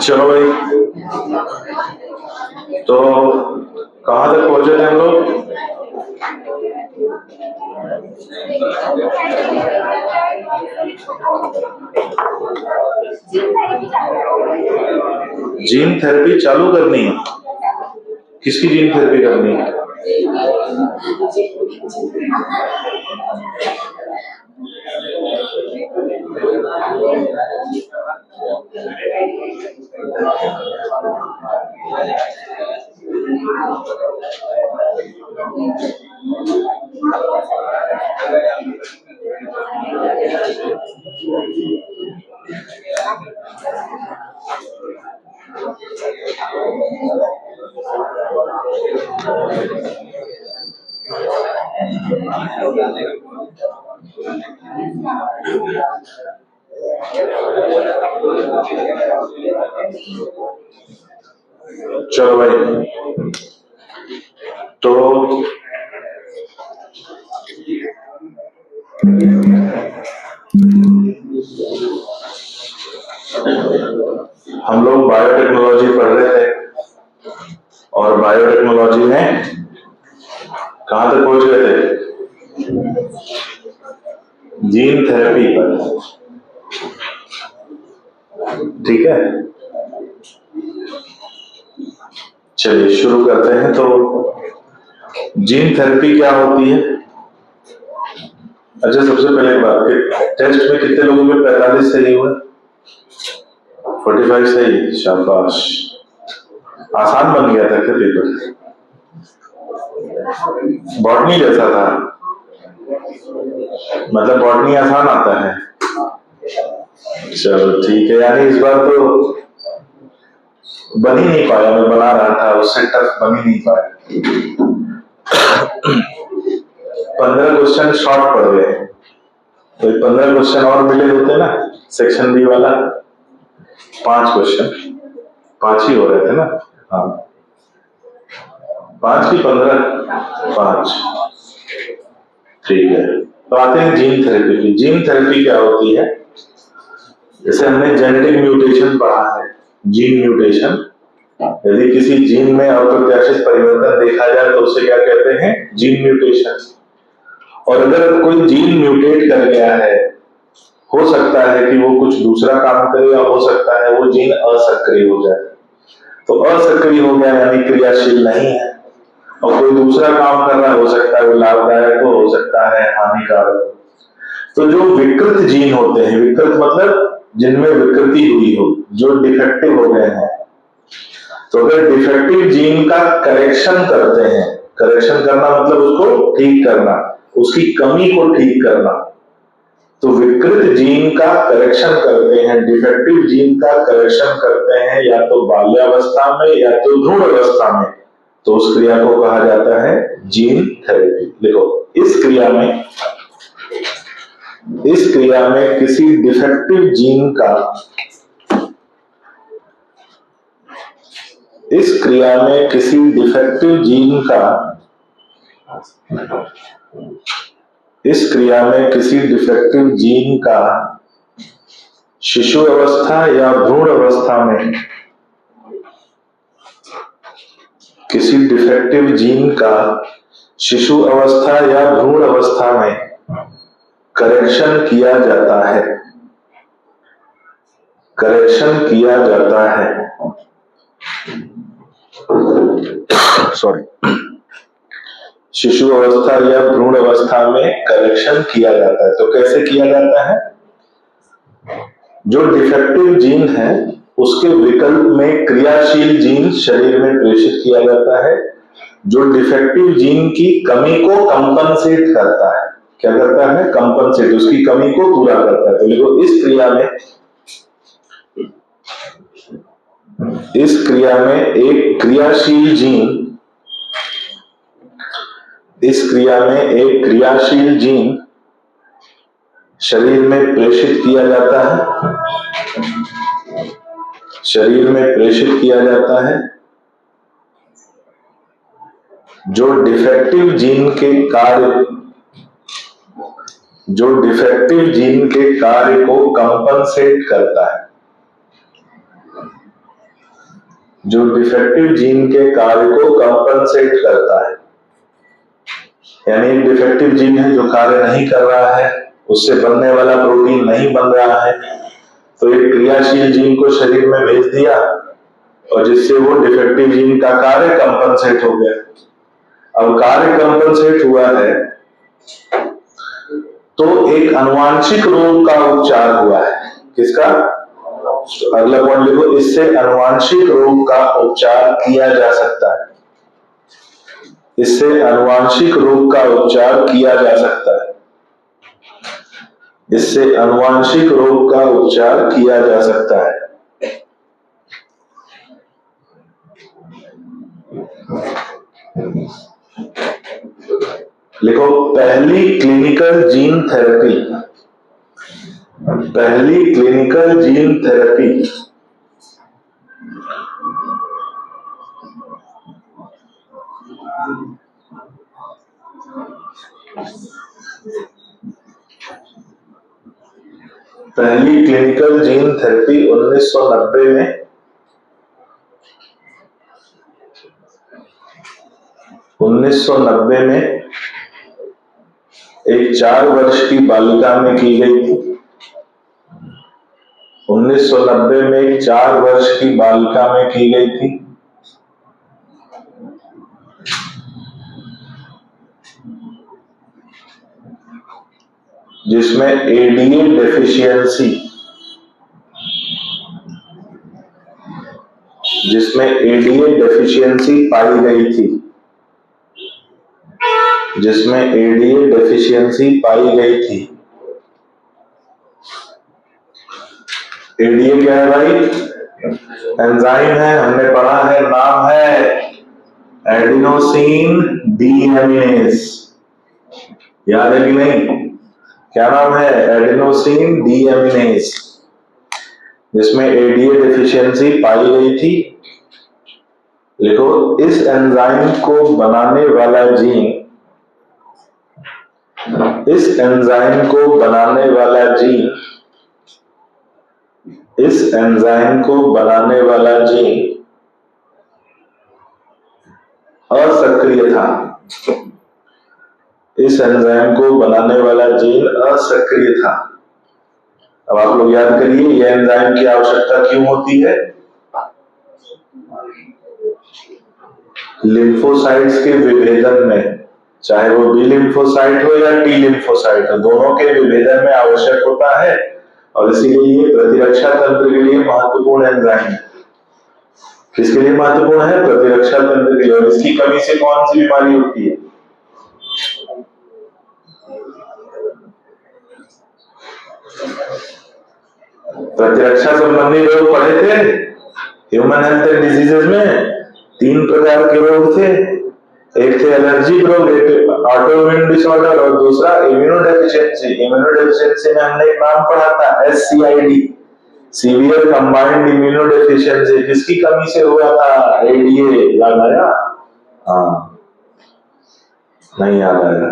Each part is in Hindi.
चलो भाई, तो कहां तक पहुंचे थे हम लोग? जीन थेरेपी चालू करनी है। किसकी जीन थेरेपी करनी है? चलो भाई, तो हम लोग बायोटेक्नोलॉजी पढ़ रहे थे और बायोटेक्नोलॉजी में कहां तक पहुंच गए थे? जीन थेरेपी पर। ठीक है, चलिए शुरू करते हैं। तो जीन थेरेपी क्या होती है? अच्छा, सबसे पहले एक बात, टेस्ट में कितने लोगों के 45 सही हुए? 45 सही, शाबाश। आसान बन गया था क्या पेपर? बॉटनी जैसा था, मतलब बॉटनी आसान आता है। चलो ठीक है, यानी इस बार तो बन ही नहीं पाया, मैं बना रहा था, उससे टफ बन ही नहीं पाया। 15 क्वेश्चन शॉर्ट पड़ गए, तो 15 क्वेश्चन और मिले होते ना सेक्शन बी वाला। 5 क्वेश्चन, 5 ही हो रहे थे ना? हाँ, 5 की 15, 5। ठीक है, तो आते हैं जीन थेरेपी की। जीन थेरेपी क्या होती है? जैसे हमने जेनेटिक म्यूटेशन पढ़ा है, जीन म्यूटेशन। यदि किसी जीन में अप्रत्याशित परिवर्तन देखा जाए तो उसे क्या कहते हैं? Gene mutation. और अगर कोई जीन म्यूटेट कर गया है, हो सकता है कि वो कुछ दूसरा काम करे या हो सकता है वो जीन असक्रिय हो जाए। तो असक्रिय हो गया यानी क्रियाशील नहीं है, और कोई दूसरा काम कर रहा है, हो सकता है वो लाभदायक हो सकता है हानिकारक। तो जो विकृत जीन होते हैं, विकृत मतलब जिनमें विकृति हुई हो, जो डिफेक्टिव हो गए हैं, तो अगर डिफेक्टिव जीन का करेक्शन करते हैं, करेक्शन करना मतलब उसको ठीक करना, उसकी कमी को ठीक करना, तो विकृत जीन का करेक्शन करते हैं, डिफेक्टिव जीन का करेक्शन करते हैं, या तो बाल्यावस्था में या तो भ्रूण अवस्था में, तो उस क्रिया को कहा जाता है जीन थेरेपी। देखो, इस क्रिया में किसी डिफेक्टिव जीन का शिशु अवस्था या भ्रूण अवस्था में, किसी डिफेक्टिव जीन का शिशु अवस्था या भ्रूण अवस्था में करेक्शन किया जाता है, शिशु अवस्था या भ्रूण अवस्था में करेक्शन किया जाता है। तो कैसे किया जाता है? जो डिफेक्टिव जीन है उसके विकल्प में क्रियाशील जीन शरीर में प्रेषित किया जाता है, जो डिफेक्टिव जीन की कमी को कंपनसेट करता है। क्या करता है? कंपनसेट, उसकी कमी को पूरा करता है। तो देखो, इस क्रिया में एक क्रियाशील जीन शरीर में प्रेषित किया जाता है, जो डिफेक्टिव जीन के कार्य जो डिफेक्टिव जीन के कार्य को कंपनसेट करता है, जो डिफेक्टिव जीन के कार्य को कंपनसेट करता है, यानी एक डिफेक्टिव जीन है जो कार्य नहीं कर रहा है, उससे बनने वाला प्रोटीन नहीं बन रहा है, तो एक क्रियाशील जीन को शरीर में भेज दिया और जिससे वो डिफेक्टिव जीन का कार्य कंपनसेट हो गया। अब कार्य कंपनसेट हुआ है तो एक अनुवांशिक रोग का उपचार हुआ है। किसका? अगला पॉइंट लिखो, इससे अनुवांशिक रोग का उपचार किया जा सकता है। इससे अनुवांशिक रोग का उपचार किया जा सकता है। इससे अनुवांशिक रोग का उपचार किया जा सकता है। लिखो, पहली क्लिनिकल जीन थेरेपी, पहली क्लिनिकल जीन थेरेपी पहली क्लिनिकल जीन थेरेपी 1990 में 1990 में एक 4 वर्ष की बालिका में की गई थी। 1990 में एक 4 वर्ष की बालिका में की गई थी। जिसमें एडीए डेफिशिएंसी, जिसमें एडीए डेफिशिएंसी पाई गई थी, जिसमें एडीए डेफिशिएंसी पाई गई थी। एडीए क्या है भाई? एंजाइम है, हमने पढ़ा है, नाम है एडिनोसिन डीएमिनेज। याद है कि नहीं? क्या नाम है? एडिनोसिन डीएमिनेज, जिसमें एडीए डेफिशिएंसी पाई गई थी। लिखो, इस एंजाइम को बनाने वाला जीन, इस एंजाइम को बनाने वाला जीन, इस एंजाइम को बनाने वाला जीन असक्रिय था। इस एंजाइम को बनाने वाला जीन असक्रिय था। अब आप लोग याद करिए, यह एंजाइम की आवश्यकता क्यों होती है? लिम्फोसाइट्स के विभेदन में, चाहे वो बी लिम्फोसाइट हो या टी लिम्फोसाइट हो, दोनों के विभेदन में आवश्यक होता है और इसीलिए ये प्रतिरक्षा तंत्र के लिए महत्वपूर्ण एंजाइम है। किसके लिए महत्वपूर्ण है? प्रतिरक्षा तंत्र के लिए। और इसकी कमी से कौन सी बीमारी होती है? प्रतिरक्षा संबंधी रोग पढ़े थे ह्यूमन हेल्थ एंड डिजीजेज में। 3 प्रकार के रोग थे, एक थे एलर्जी रोग, एक ऑटोइम्यून डिसऑर्डर और दूसरा इम्यूनोडेफिशिएंसी। इम्यूनोडेफिशिएंसी में हमने एक नाम पढ़ा था, एससीआईडी, सीवियर कंबाइंड इम्यूनोडेफिशिएंसी। किसकी कमी से हुआ था? एडीए। याद आया? हाँ, नहीं याद आया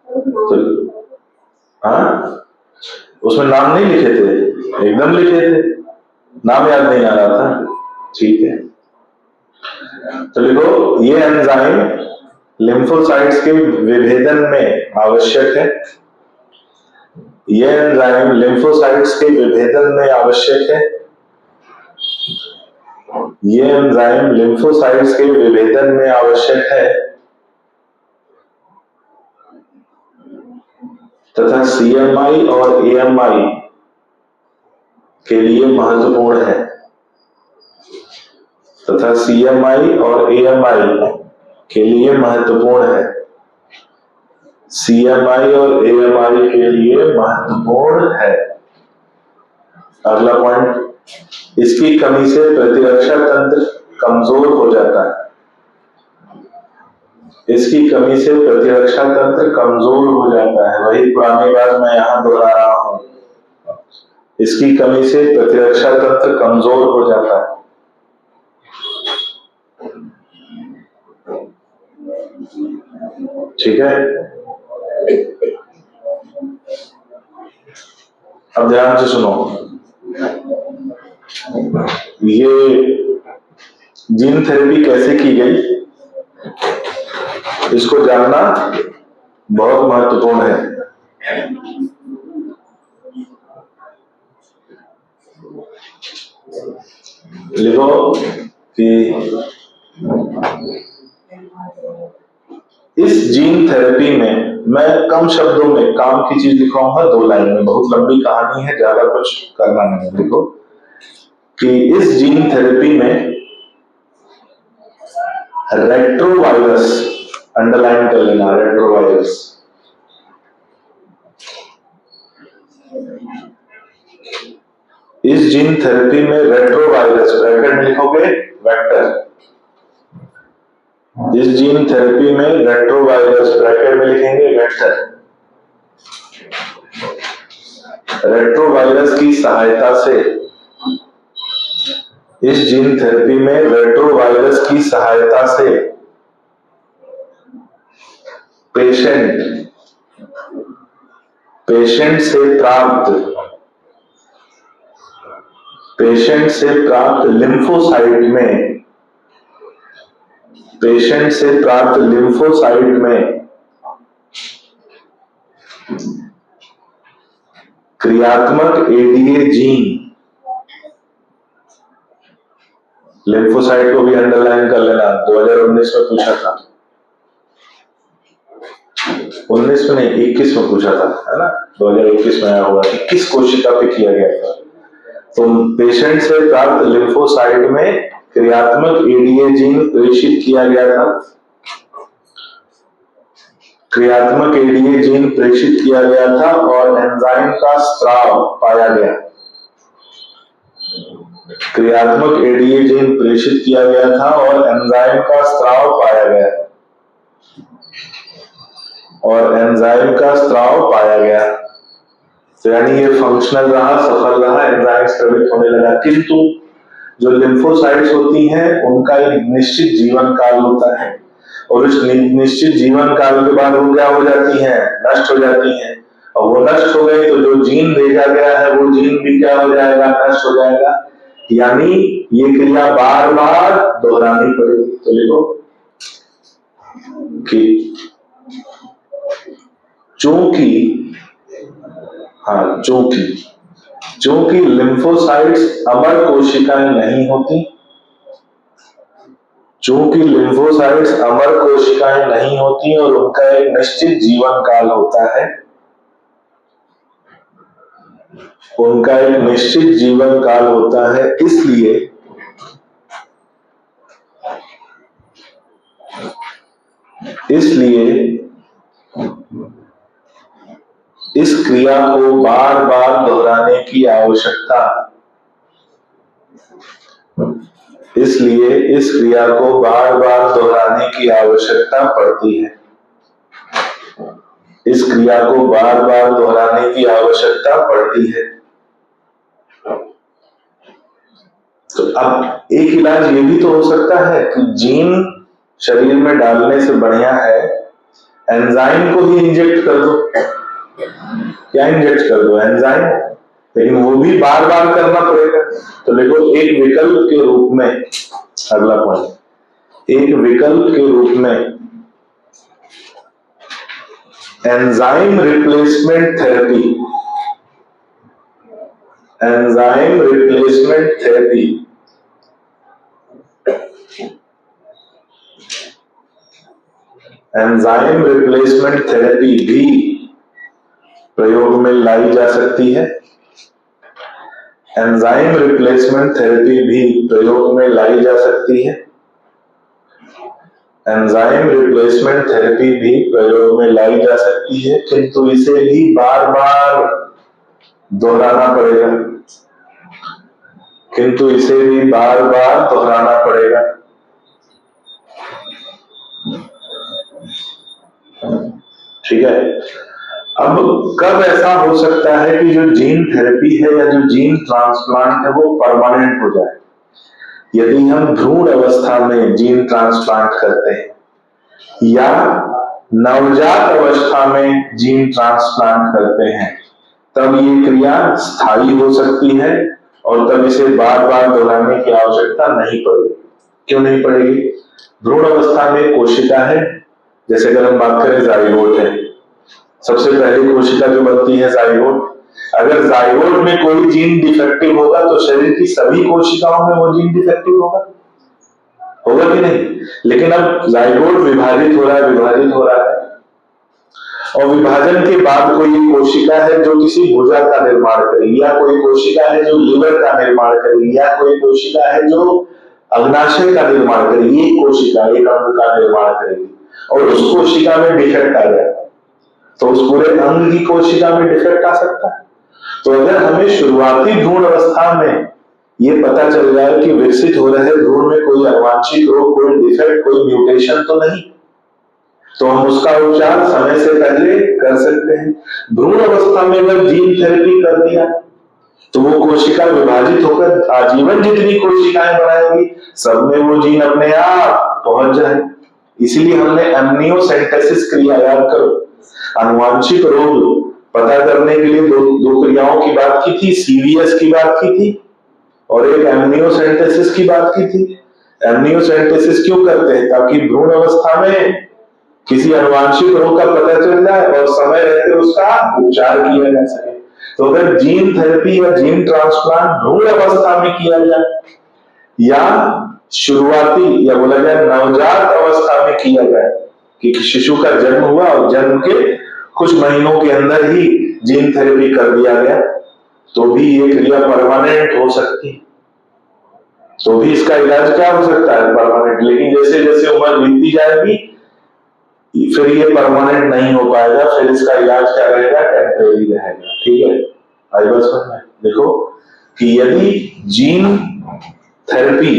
तो हाँ, उसमें नाम नहीं लिखे थे? एकदम लिखे थे, नाम याद नहीं आ रहा था। ठीक है, तो लिखो, ये एंजाइम लिम्फोसाइट्स के विभेदन में आवश्यक है। ये एंजाइम लिम्फोसाइट्स के विभेदन में आवश्यक है। ये एंजाइम लिम्फोसाइट्स के विभेदन में आवश्यक है तथा सीएमआई और एएमआई के लिए महत्वपूर्ण है, तथा सीएमआई और एएमआई के लिए महत्वपूर्ण है। सीएमआई और एएमआई के लिए महत्वपूर्ण है। अगला पॉइंट, इसकी कमी से प्रतिरक्षा तंत्र कमजोर हो जाता है। इसकी कमी से प्रतिरक्षा तंत्र कमजोर हो जाता है। वही पुरानी बात मैं यहां दोहरा रहा हूं, इसकी कमी से प्रतिरक्षा तंत्र कमजोर हो जाता है। ठीक है, अब ध्यान से सुनो, ये जीन थेरेपी कैसे की गई इसको जानना बहुत महत्वपूर्ण है। लिखो कि इस जीन थेरेपी में, मैं कम शब्दों में काम की चीज लिखवाऊंगा 2 लाइन में, बहुत लंबी कहानी है, ज्यादा कुछ करना नहीं है। लिखो कि इस जीन थेरेपी में रेट्रोवायरस, अंडरलाइन कर लेना, रेट्रोवायरस, इस जीन थेरेपी में रेट्रोवायरस, ब्रैकेट में लिखोगे वेक्टर, इस जीन थेरेपी में रेट्रोवायरस, ब्रैकेट में लिखेंगे वेक्टर, रेट्रोवायरस की सहायता से, इस जीन थेरेपी में रेट्रोवायरस की सहायता से पेशेंट से प्राप्त लिम्फोसाइट में क्रियात्मक एडीए जीन, लिम्फोसाइट को भी अंडरलाइन कर लेना, 2019 में पूछा था, 19 में नहीं 21 में पूछा था, है ना, 2021 में आया हुआ कि किस कोशिका पे किया गया था। तो पेशेंट से प्राप्त लिम्फोसाइट में क्रियात्मक एडीए जीन प्रेषित किया गया था, क्रियात्मक एडीए जीन प्रेषित किया गया था और एंजाइम का स्राव पाया गया, क्रियात्मक एडीए जीन प्रेषित किया गया था और एंजाइम का स्राव पाया गया, और एंजाइम का स्राव पाया गया, तो यानी ये फंक्शनल रहा, सफल रहा, एंजाइम स्रावित होने लगा। किंतु जो लिम्फोसाइट्स होती हैं उनका एक निश्चित जीवन काल होता है, और उस निश्चित जीवन काल के बाद वो क्या हो जाती हैं, नष्ट हो जाती हैं, और वो नष्ट हो गई तो जो जीन भेजा गया है वो जीन भी क्या हो जाएगा, नष्ट हो जाएगा, यानी ये क्रिया बार बार दोहरानी पड़ेगी। तो लिखो कि चूंकि लिम्फोसाइट्स अमर कोशिकाएं नहीं होती, चूंकि लिम्फोसाइट्स अमर कोशिकाएं नहीं होती और उनका एक निश्चित जीवन काल होता है, उनका एक निश्चित जीवन काल होता है, इसलिए इस क्रिया को बार बार दोहराने की आवश्यकता, इसलिए इस क्रिया को बार बार दोहराने की आवश्यकता पड़ती है, इस क्रिया को बार बार दोहराने की आवश्यकता पड़ती है। तो अब एक इलाज ये भी तो हो सकता है कि जीन शरीर में डालने से बढ़िया है एंजाइम को ही इंजेक्ट कर दो, क्या इंजेक्ट कर दो, एंजाइम, लेकिन वो भी बार बार करना पड़ेगा। तो देखो एक विकल्प के रूप में, अगला पॉइंट, एक विकल्प के रूप में enzyme replacement therapy, enzyme replacement therapy enzyme replacement therapy भी प्रयोग में लाई जा सकती है, एंजाइम रिप्लेसमेंट थेरेपी भी प्रयोग में लाई जा सकती है, एंजाइम रिप्लेसमेंट थेरेपी भी प्रयोग में लाई जा सकती है, किंतु इसे भी बार बार दोहराना पड़ेगा, किंतु इसे भी बार बार दोहराना पड़ेगा। ठीक है, अब कब ऐसा हो सकता है कि जो जीन थेरेपी है या जो जीन ट्रांसप्लांट है वो परमानेंट हो जाए? यदि हम भ्रूण अवस्था में जीन ट्रांसप्लांट करते हैं या नवजात अवस्था में जीन ट्रांसप्लांट करते हैं, तब ये क्रिया स्थायी हो सकती है और तब इसे बार बार दोहराने की आवश्यकता नहीं पड़ेगी। क्यों नहीं पड़ेगी? भ्रूण अवस्था में कोशिका है, जैसे अगर हम बात करें जाइगोट है, सबसे पहली कोशिका जो बनती है जाइगोट। अगर जाइगोट में कोई जीन डिफेक्टिव होगा तो शरीर की सभी कोशिकाओं में वो जीन डिफेक्टिव होगा, होगा कि नहीं? लेकिन अब जाइगोट विभाजित हो रहा है और विभाजन के बाद कोई कोशिका है जो किसी भुजा का निर्माण करेगी, या कोई कोशिका है जो लीवर का निर्माण करेगी, या कोई कोशिका है जो अग्नाशय का निर्माण करेगी, एक कोशिका एक अंग का निर्माण करेगी और उस कोशिका में डिफेक्ट आ जाए तो उस पूरे अंग की कोशिका में डिफेक्ट आ सकता है। तो अगर हमें शुरुआती भ्रूण अवस्था में ये पता चल जाए कि विकसित हो रहे भ्रूण में कोई अवांछित रोग, कोई डिफेक्ट, कोई म्यूटेशन तो नहीं, तो हम उसका उपचार समय से पहले कर सकते हैं। भ्रूण अवस्था में अगर जीन थेरेपी कर दिया तो वो कोशिका विभाजित होकर आजीवन जितनी कोशिकाएं बनाएगी सब में वो जीन अपने आप पहुंच जाए। इसीलिए हमने एमनियोसेंटेसिस क्रिया, याद करो, अनुवांशिक रोग पता करने के लिए दो क्रियाओं की बात की थी, सीवीएस की बात की थी और एक एमनियोसेंटेसिस की बात की थी। एमनियोसेंटेसिस क्यों करते हैं? ताकि भ्रूण अवस्था में किसी अनुवांशिक रोग का पता चल जाए और समय रहते उसका उपचार किया जा सके। तो अगर जीन थेरेपी या जीन ट्रांसप्लांट भ्रूण अवस्था में किया जाए या शुरुआती या बोला जाए नवजात अवस्था में किया जाए कि शिशु का जन्म हुआ और जन्म के कुछ महीनों के अंदर ही जीन थेरेपी कर दिया गया, तो भी ये क्रिया परमानेंट हो सकती है, तो भी इसका इलाज क्या हो सकता है? परमानेंट। लेकिन जैसे जैसे उम्र बीतती जाएगी फिर ये परमानेंट नहीं हो पाएगा, फिर इसका इलाज क्या रहेगा? टेम्परेरी रहेगा। ठीक है, आई बस में देखो कि यदि जीन थेरेपी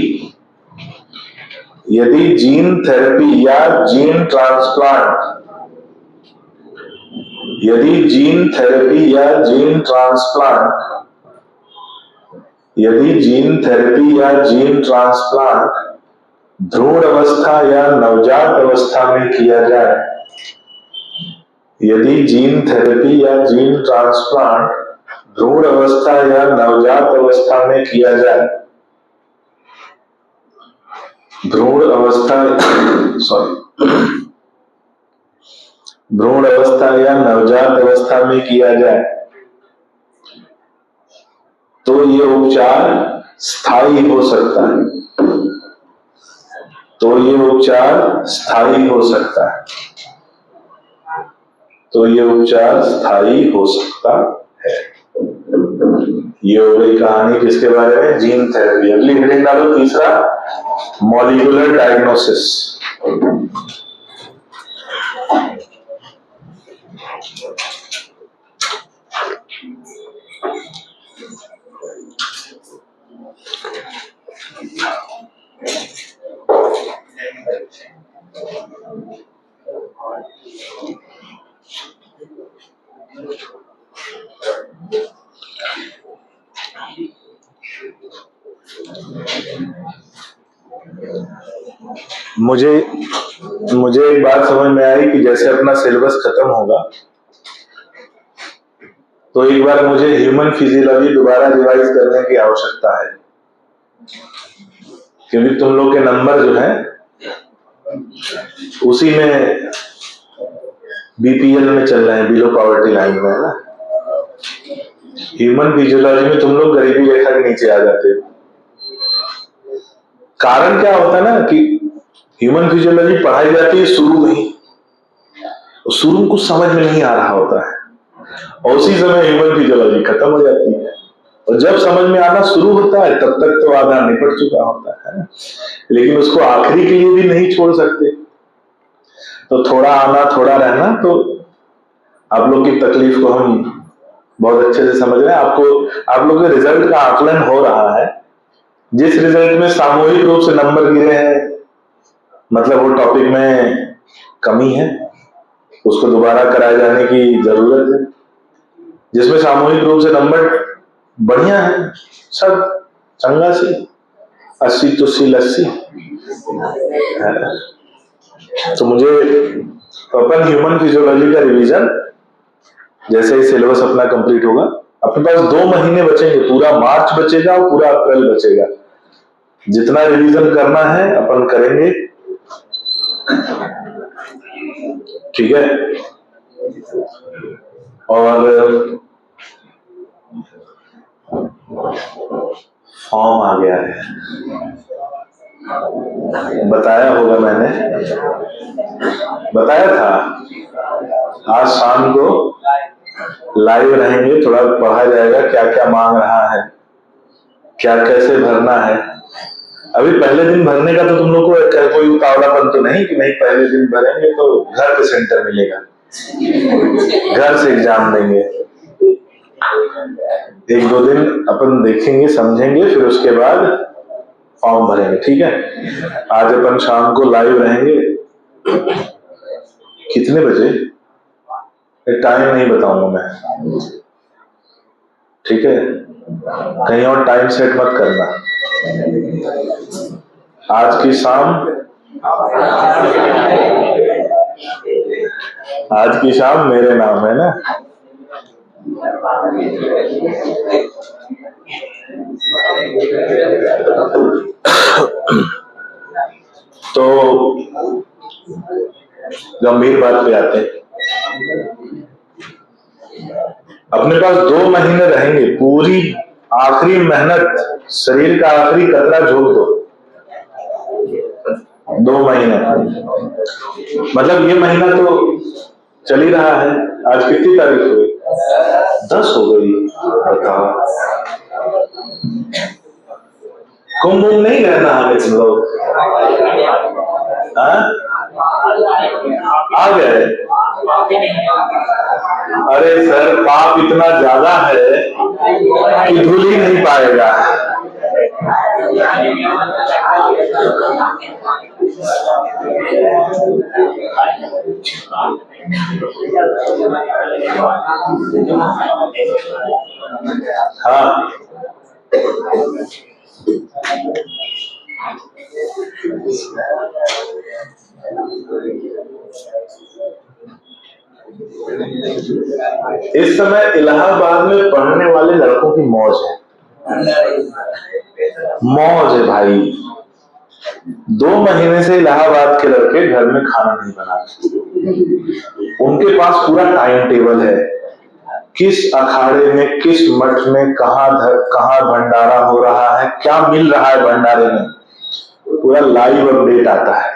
या जीन ट्रांसप्लांट, यदि जीन थेरेपी या जीन ट्रांसप्लांट भ्रूण अवस्था या नवजात अवस्था में किया जाए, यदि जीन थेरेपी या जीन ट्रांसप्लांट भ्रूण अवस्था या नवजात अवस्था में किया जाए, भ्रूण अवस्था या नवजात अवस्था में किया जाए तो ये उपचार स्थायी हो सकता है, ये हो गई कहानी किसके बारे में? Gene therapy. अगली हेडिंग डालो, तीसरा, मॉलिक्यूलर डायग्नोसिस। मुझे एक बात समझ में आई कि जैसे अपना सिलेबस खत्म होगा तो एक बार मुझे ह्यूमन फिजियोलॉजी दोबारा रिवाइज करने की आवश्यकता है, क्योंकि तुम लोग के नंबर जो है उसी में बीपीएल में चल रहे हैं, बिलो पॉवर्टी लाइन में, है ना। ह्यूमन फिजियोलॉजी में तुम लोग गरीबी रेखा के नीचे आ जाते हो। कारण क्या होता है ना कि ह्यूमन फिजियोलॉजी पढ़ाई जाती है शुरू में ही, शुरू में कुछ समझ में नहीं आ रहा होता है और उसी समय ह्यूमन फिजियोलॉजी खत्म हो जाती है और जब समझ में आना शुरू होता है तब तक तो आधा निपट चुका होता है, लेकिन उसको आखिरी के लिए भी नहीं छोड़ सकते। तो थोड़ा आना थोड़ा रहना, तो आप लोग की तकलीफ को हम बहुत अच्छे से समझ रहे हैं। आप लोग के रिजल्ट का आकलन हो रहा है, जिस रिजल्ट में सामूहिक रूप से नंबर गिरे हैं मतलब वो टॉपिक में कमी है, उसको दोबारा कराए जाने की जरूरत है। जिसमें सामूहिक रूप से नंबर बढ़िया है, सब चंगा सी 80 तो 80 तो मुझे अपन ह्यूमन फिजियोलॉजी का रिवीजन जैसे ही सिलेबस अपना कंप्लीट होगा, अपने पास 2 महीने बचेंगे, पूरा मार्च बचेगा और पूरा अप्रैल बचेगा। जितना रिवीजन करना है अपन करेंगे, ठीक है। और फॉर्म आ गया है, बताया होगा मैंने, बताया था। आज शाम को लाइव रहेंगे, थोड़ा पढ़ा जाएगा क्या क्या मांग रहा है, क्या कैसे भरना है। अभी पहले दिन भरने का तो तुम लोग को कोई उतावलापन तो नहीं कि नहीं पहले दिन भरेंगे तो घर पे सेंटर मिलेगा, घर से एग्जाम देंगे। 1-2 दिन अपन देखेंगे, समझेंगे, फिर उसके बाद फॉर्म भरेंगे, ठीक है। आज अपन शाम को लाइव रहेंगे, कितने बजे टाइम नहीं बताऊंगा मैं, ठीक है। कहीं और टाइम सेट मत करना। आज की शाम, आज की शाम मेरे नाम है ना। तो गंभीर बात पे आते हैं। अपने पास 2 महीने रहेंगे, पूरी आखिरी मेहनत, शरीर का आखिरी कतरा झोंक दो। 2 महीने मतलब ये महीना तो चल ही रहा है। आज कितनी तारीख हुई? 10 हो गई। बताओ, कुंभ नहीं रहना हमें तुम लोग, आ गए। अरे सर, पाप इतना ज्यादा है कि धुल ही नहीं पाएगा। हाँ, इस समय इलाहाबाद में पढ़ने वाले लड़कों की मौज है, मौज है भाई। 2 महीने से इलाहाबाद के लड़के घर में खाना नहीं बना रहे। उनके पास पूरा टाइम टेबल है, किस अखाड़े में, किस मठ में, कहाँ भंडारा हो रहा है, क्या मिल रहा है भंडारे में, पूरा लाइव अपडेट आता है।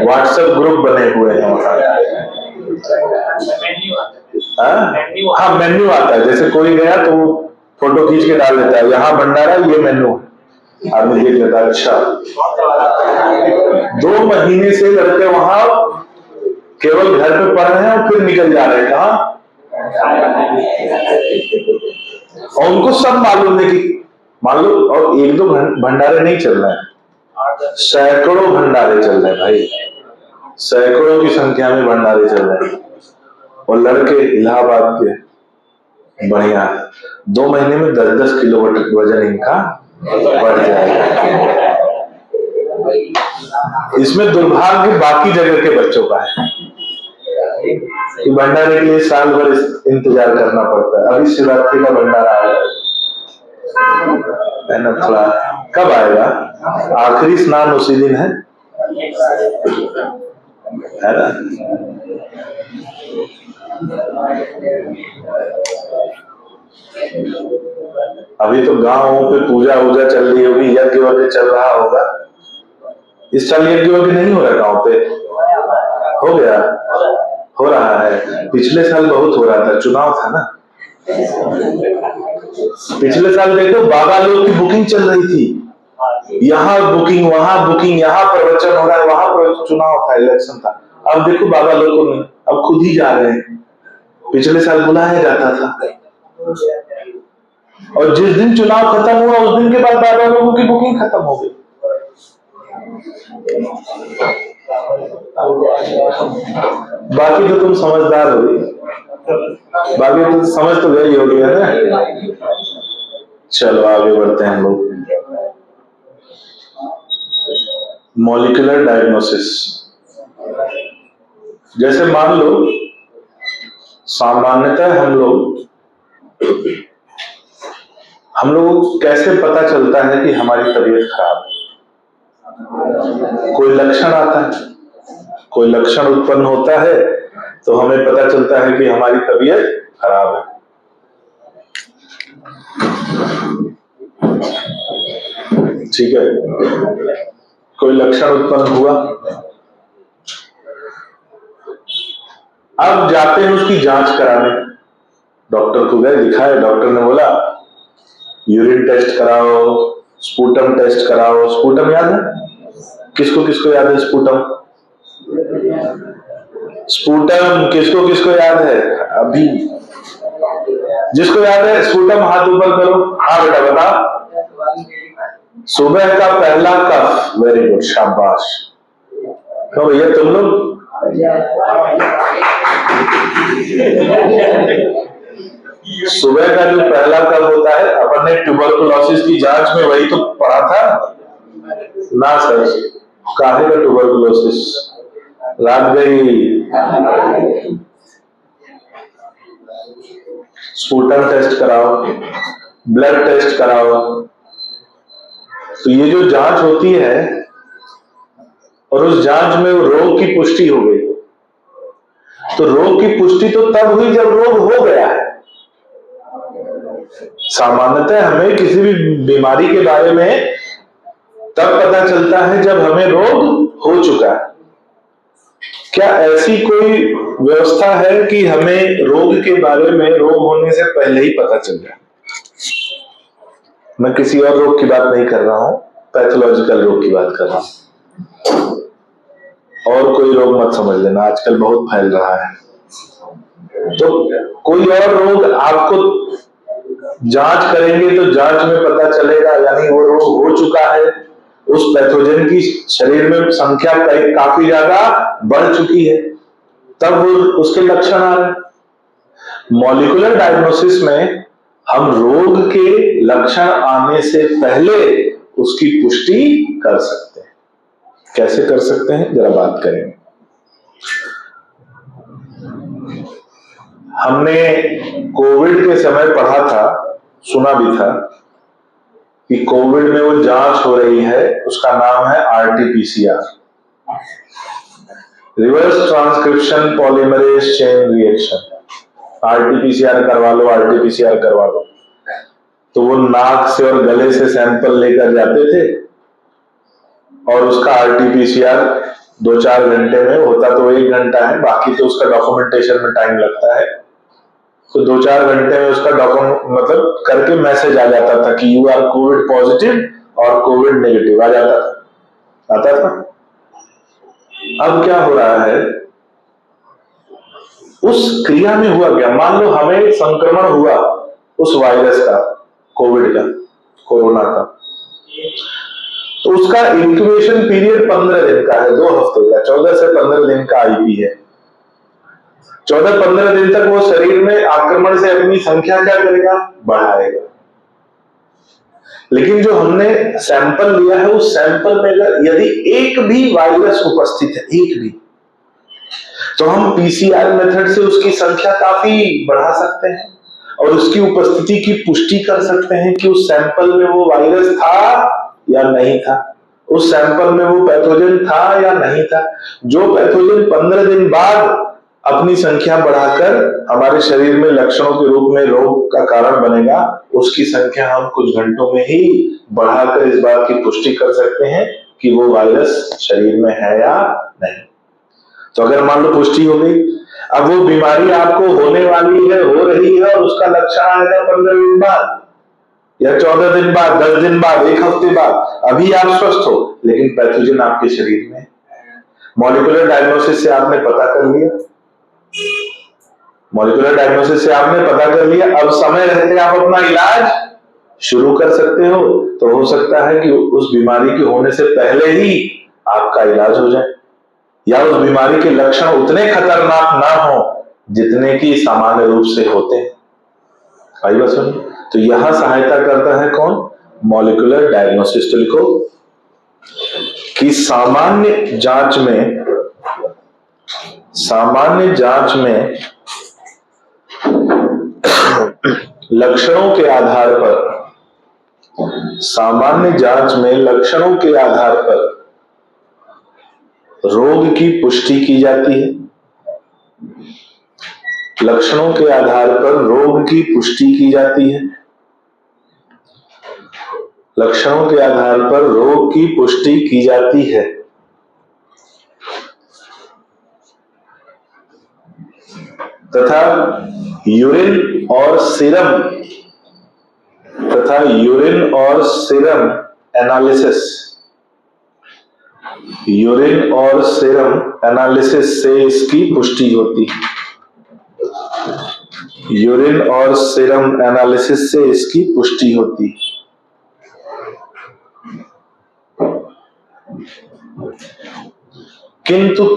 व्हाट्सएप ग्रुप बने हुए हैं वहां। हाँ, मेन्यू आता है। जैसे कोई गया तो वो फोटो खींच के डाल देता है, यहाँ भंडारा, ये मेन्यू, आदमी देख लेता है। अच्छा, 2 महीने से लड़के वहां केवल घर पे पढ़ रहे हैं और फिर निकल जा रहे हैं कहा। और उनको सब मालूम है कि मालूम, और 1-2 भंडारे नहीं चल रहे हैं, सैकड़ों भंडारे चल रहे हैं भाई, सैकड़ों की संख्या में भंडारे चल रहे हैं। और लड़के इलाहाबाद के बढ़िया, 2 महीने में 10-10 किलो वजन इनका बढ़ जाएगा। इसमें दुर्भाग्य बाकी जगह के बच्चों का है कि भंडारे के लिए साल भर इंतजार करना पड़ता है। अभी शिवरात्रि का भंडारा आएगा, थोड़ा कब आएगा? आखिरी स्नान उसी दिन है ना। अभी तो गांवों पे पूजा वूजा चल रही होगी, यज्ञ वज्ञ चल रहा होगा। इस साल यज्ञ वज्ञ नहीं हो रहा गांव पे? हो गया, हो रहा है। पिछले साल बहुत हो रहा था, चुनाव था ना। पिछले साल देखो बाबा लोग की बुकिंग चल रही थी, यहाँ बुकिंग, वहां बुकिंग, यहाँ प्रवचन हो रहा है, वहां चुनाव था, इलेक्शन था। अब देखो बाबा लोग को अब खुद ही जा रहे हैं। पिछले साल बुलाया जाता था, और जिस दिन चुनाव खत्म हुआ उस दिन के बाद बाबा लोगों की बुकिंग खत्म हो गई। बाकी तो तुम समझदार हो, बाकी तो समझ तो गई होगी है ना। चलो आगे बढ़ते हैं हम लोग। मॉलिक्यूलर डायग्नोसिस, जैसे मान लो सामान्यतः हम लोग कैसे पता चलता है कि हमारी तबीयत खराब है? कोई लक्षण आता है, कोई लक्षण उत्पन्न होता है तो हमें पता चलता है कि हमारी तबीयत खराब है। ठीक है, कोई लक्षण उत्पन्न हुआ, अब जाते हैं उसकी जांच कराने। डॉक्टर को गए, दिखाए, डॉक्टर ने बोला यूरिन टेस्ट कराओ, स्पूटम टेस्ट कराओ। स्पूटम याद है? किसको किसको याद है स्पूटम? स्पूटम किसको किसको याद है? अभी जिसको याद है स्पूटम हाथ ऊपर करो। हाँ बेटा बता। सुबह का पहला कफ। वेरी गुड, शाबाश। तो भैया तुम लोग सुबह का जो पहला कफ होता है, अपन ने ट्यूबरकुलोसिस की जांच में वही तो पढ़ा था ना सर। काहे का ट्यूबरकुलोसिस? रात गई। स्पूटम टेस्ट कराओ, ब्लड टेस्ट कराओ। तो ये जो जांच होती है और उस जांच में रोग की पुष्टि हो गई, तो रोग की पुष्टि तो तब हुई जब रोग हो गया है। सामान्यतः हमें किसी भी बीमारी के बारे में तब पता चलता है जब हमें रोग हो चुका है। क्या ऐसी कोई व्यवस्था है कि हमें रोग के बारे में रोग होने से पहले ही पता चल जाए? मैं किसी और रोग की बात नहीं कर रहा हूं, पैथोलॉजिकल रोग की बात कर रहा हूं। और कोई रोग मत समझ लेना, आजकल बहुत फैल रहा है। तो कोई और रोग आपको जांच करेंगे तो जांच में पता चलेगा, यानी वो रोग हो चुका है, उस पैथोजन की शरीर में संख्या काफी ज्यादा बढ़ चुकी है, तब वो उसके लक्षण आ रहे हैं। मॉलिक्यूलर डायग्नोसिस में हम रोग के लक्षण आने से पहले उसकी पुष्टि कर सकते हैं। कैसे कर सकते हैं जरा बात करेंगे। हमने कोविड के समय पढ़ा था, सुना भी था कि कोविड में वो जांच हो रही है, उसका नाम है RTPCR, reverse transcription polymerase chain reaction. RTPCR करवा लो, आरटीपीसीआर करवा लो। तो वो नाक से और गले से सैंपल लेकर जाते थे और उसका आरटीपीसीआर 2-4 घंटे में होता, तो 1 घंटा है, बाकी तो उसका डॉक्यूमेंटेशन में टाइम लगता है। तो 2-4 घंटे में उसका डॉक्यूमेंट मतलब करके मैसेज आ जाता था कि यू आर कोविड पॉजिटिव और कोविड नेगेटिव आ जाता था। अब क्या हो रहा है, उस क्रिया में हुआ क्या? मान लो हमें संक्रमण हुआ उस वायरस का, कोविड का, कोरोना का, तो उसका इंक्यूबेशन पीरियड 15 दिन का है, 2 हफ्ते का, 14 से 15 दिन का आईपी है। 14-15 दिन तक वो शरीर में आक्रमण से अपनी संख्या क्या करेगा? बढ़ाएगा। लेकिन जो हमने सैंपल लिया है, उस सैंपल में यदि एक भी वायरस उपस्थित है, एक भी, तो हम पीसीआर मेथड से उसकी संख्या काफी बढ़ा सकते हैं और उसकी उपस्थिति की पुष्टि कर सकते हैं कि उस सैंपल में वो वायरस था या नहीं था, उस सैंपल में वो पैथोजन था या नहीं था। जो पैथोजन 15 दिन बाद अपनी संख्या बढ़ाकर हमारे शरीर में लक्षणों के रूप में रोग का कारण बनेगा, उसकी संख्या हम कुछ घंटों में ही बढ़ाकर इस बात की पुष्टि कर सकते हैं कि वो वायरस शरीर में है या नहीं। तो अगर मान लो पुष्टि हो गई, अब वो बीमारी आपको होने वाली है, हो रही है, और उसका लक्षण आएगा 15 दिन बाद या 14 दिन बाद, 10 दिन बाद, 1 हफ्ते बाद। अभी आप स्वस्थ हो लेकिन पैथोजन आपके शरीर में। मॉलिक्यूलर डायग्नोसिस से आपने पता कर लिया, मॉलिक्यूलर डायग्नोसिस से आपने पता कर लिया, अब समय रहते आप अपना इलाज शुरू कर सकते हो। तो हो सकता है कि उस बीमारी के होने से पहले ही आपका इलाज हो जाए, या उस बीमारी के लक्षण उतने खतरनाक ना हो जितने की सामान्य रूप से होते हैं। आई बात सुनिए। तो यहां सहायता करता है कौन? Molecular diagnosis. तो लिखो कि सामान्य जांच में लक्षणों के आधार पर, सामान्य जांच में लक्षणों के आधार पर रोग की पुष्टि की जाती है। लक्षणों के आधार पर रोग की पुष्टि की जाती है। लक्षणों के आधार पर रोग की पुष्टि की जाती है। तथा यूरिन और सीरम एनालिसिस से इसकी पुष्टि होती है। यूरिन और सीरम एनालिसिस से इसकी पुष्टि होती है। किंतु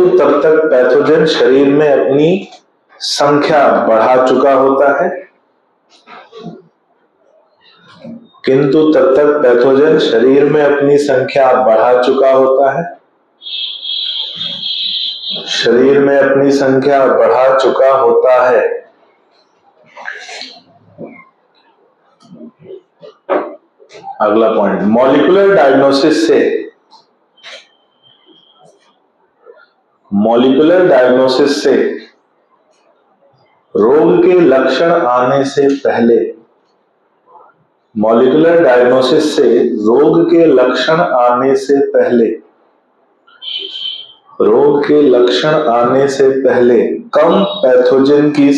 तब तक पैथोजन शरीर में अपनी संख्या बढ़ा चुका होता है। किंतु तब तक पैथोजन शरीर में अपनी संख्या बढ़ा चुका होता है। शरीर में अपनी संख्या बढ़ा चुका होता है। अगला पॉइंट, मॉलिक्यूलर डायग्नोसिस से रोग के लक्षण आने से पहले, मॉलिक्यूलर डायग्नोसिस से रोग के लक्षण आने से पहले, रोग के लक्षण आने से पहले कम पैथोजन की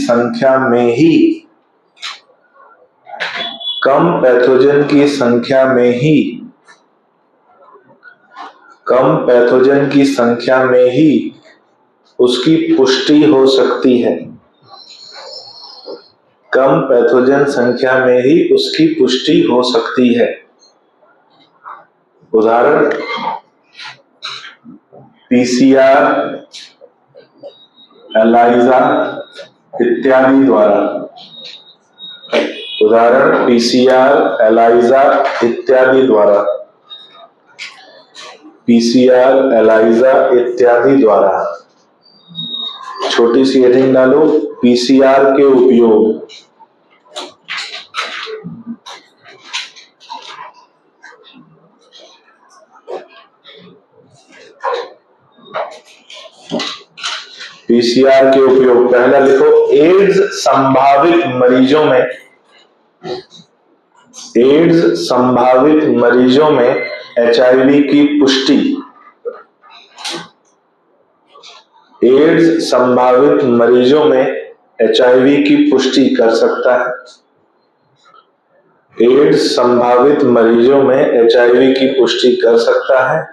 संख्या में ही उसकी पुष्टि हो सकती है। कम पैथोजन संख्या में ही उसकी पुष्टि हो सकती है। उदाहरण पीसीआर, एलाइजा इत्यादि द्वारा। उदाहरण पीसीआर, एलाइजा इत्यादि द्वारा। पीसीआर, एलाइजा इत्यादि द्वारा। छोटी सी हेडिंग डालो, पीसीआर के उपयोग। पीसीआर के उपयोग पहला लिखो, एड्स संभावित मरीजों में एचआईवी की पुष्टि। एड्स संभावित मरीजों में एचआईवी की पुष्टि कर सकता है। एड्स संभावित मरीजों में एचआईवी की पुष्टि कर सकता है।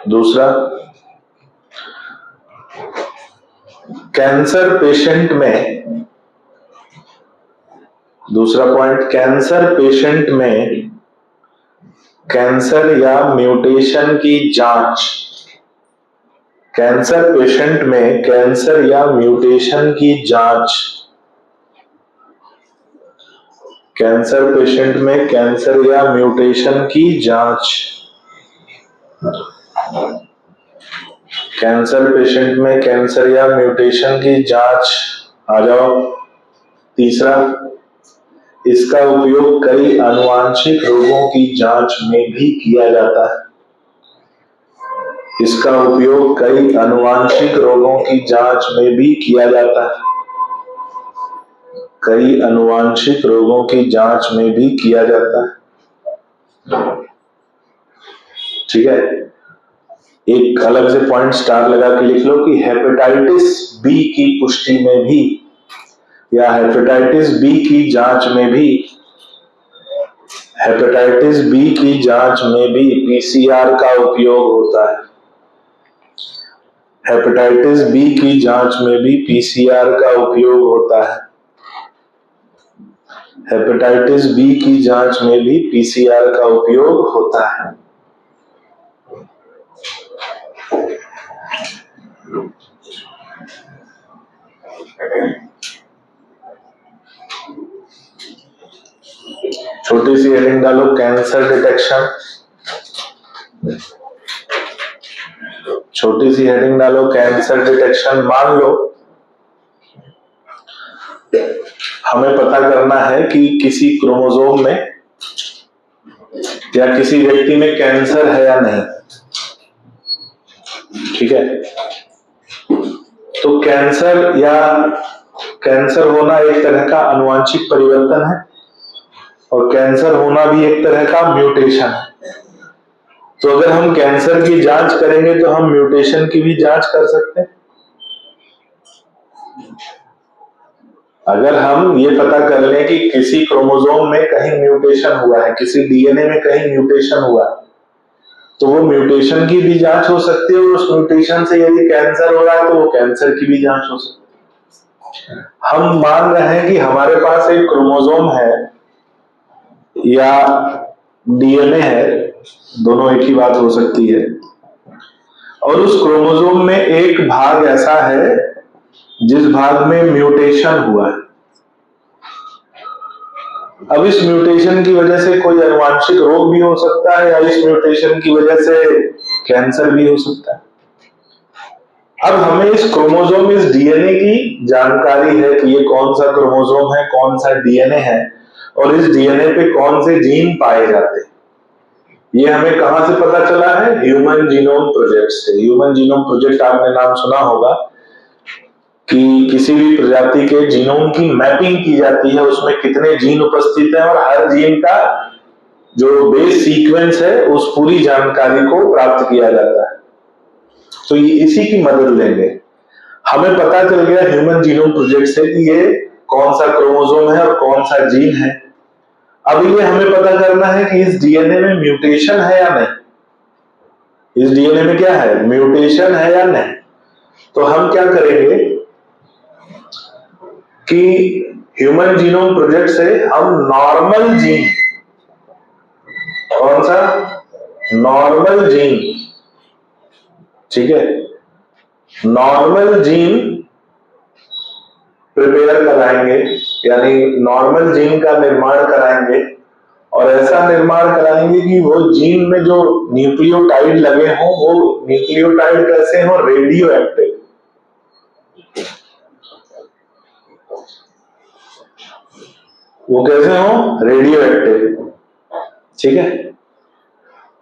दूसरा, कैंसर पेशेंट में, दूसरा पॉइंट, कैंसर पेशेंट में कैंसर या म्यूटेशन की जांच। कैंसर पेशेंट में कैंसर या म्यूटेशन की जांच। कैंसर पेशेंट में कैंसर या म्यूटेशन की जांच। कैंसर पेशेंट में कैंसर या म्यूटेशन की जांच। आ जाओ। तीसरा, इसका उपयोग कई आनुवांशिक रोगों की जांच में भी किया जाता है। इसका उपयोग कई आनुवांशिक रोगों की जांच में भी किया जाता है। कई आनुवांशिक रोगों की जांच में भी किया जाता है। ठीक है, एक अलग से पॉइंट स्टार लगा के लिख लो कि हेपेटाइटिस बी की पुष्टि में भी, या हेपेटाइटिस बी की जांच में भी, हेपेटाइटिस बी की जांच में भी पीसीआर का उपयोग होता है। हेपेटाइटिस बी की जांच में भी पीसीआर का उपयोग होता है। हेपेटाइटिस बी की जांच में भी पीसीआर का उपयोग होता है। छोटी सी हेडिंग डालो, कैंसर डिटेक्शन। छोटी सी हेडिंग डालो, कैंसर डिटेक्शन। मान लो हमें पता करना है कि किसी क्रोमोसोम में या किसी व्यक्ति में कैंसर है या नहीं, ठीक है। तो कैंसर होना एक तरह का आनुवंशिक परिवर्तन है और कैंसर होना भी एक तरह का म्यूटेशन है। तो अगर हम कैंसर की जांच करेंगे तो हम म्यूटेशन की भी जांच कर सकते हैं। अगर हम ये पता कर लें कि किसी क्रोमोसोम में कहीं म्यूटेशन हुआ है, किसी डीएनए में कहीं म्यूटेशन हुआ है, तो वो म्यूटेशन की भी जांच हो सकती है और उस म्यूटेशन से यदि कैंसर हो रहा है तो वो कैंसर की भी जांच हो सकती है। हम मान रहे हैं कि हमारे पास एक क्रोमोसोम है या डीएनए है, दोनों एक ही बात हो सकती है, और उस क्रोमोसोम में एक भाग ऐसा है जिस भाग में म्यूटेशन हुआ है। अब इस म्यूटेशन की वजह से कोई आनुवंशिक रोग भी हो सकता है या इस म्यूटेशन की वजह से कैंसर भी हो सकता है। अब हमें इस क्रोमोसोम, इस डीएनए की जानकारी है कि ये कौन सा क्रोमोसोम है, कौन सा डीएनए है और इस डीएनए पे कौन से जीन पाए जाते हैं। ये हमें कहां से पता चला है? ह्यूमन जीनोम प्रोजेक्ट से। ह्यूमन जीनोम प्रोजेक्ट आपने नाम सुना होगा कि किसी भी प्रजाति के जीनोम की मैपिंग की जाती है, उसमें कितने जीन उपस्थित हैं और हर जीन का जो बेस सीक्वेंस है उस पूरी जानकारी को प्राप्त किया जाता है। तो ये इसी की मदद लेंगे। हमें पता चल गया ह्यूमन जीनोम प्रोजेक्ट से कि ये कौन सा क्रोमोसोम है और कौन सा जीन है। अब ये हमें पता करना है कि इस डीएनए में म्यूटेशन है या नहीं। इस डीएनए में क्या है? म्यूटेशन है या नहीं। तो हम क्या करेंगे कि ह्यूमन जीनोम प्रोजेक्ट से हम नॉर्मल जीन, कौन सा? नॉर्मल जीन, ठीक है, नॉर्मल जीन प्रिपेयर कराएंगे, यानी नॉर्मल जीन का निर्माण कराएंगे और ऐसा निर्माण कराएंगे कि वो जीन में जो न्यूक्लियोटाइड लगे हों वो न्यूक्लियोटाइड कैसे हो? Radio active. वो कैसे हो? रेडियो एक्टिव, ठीक है।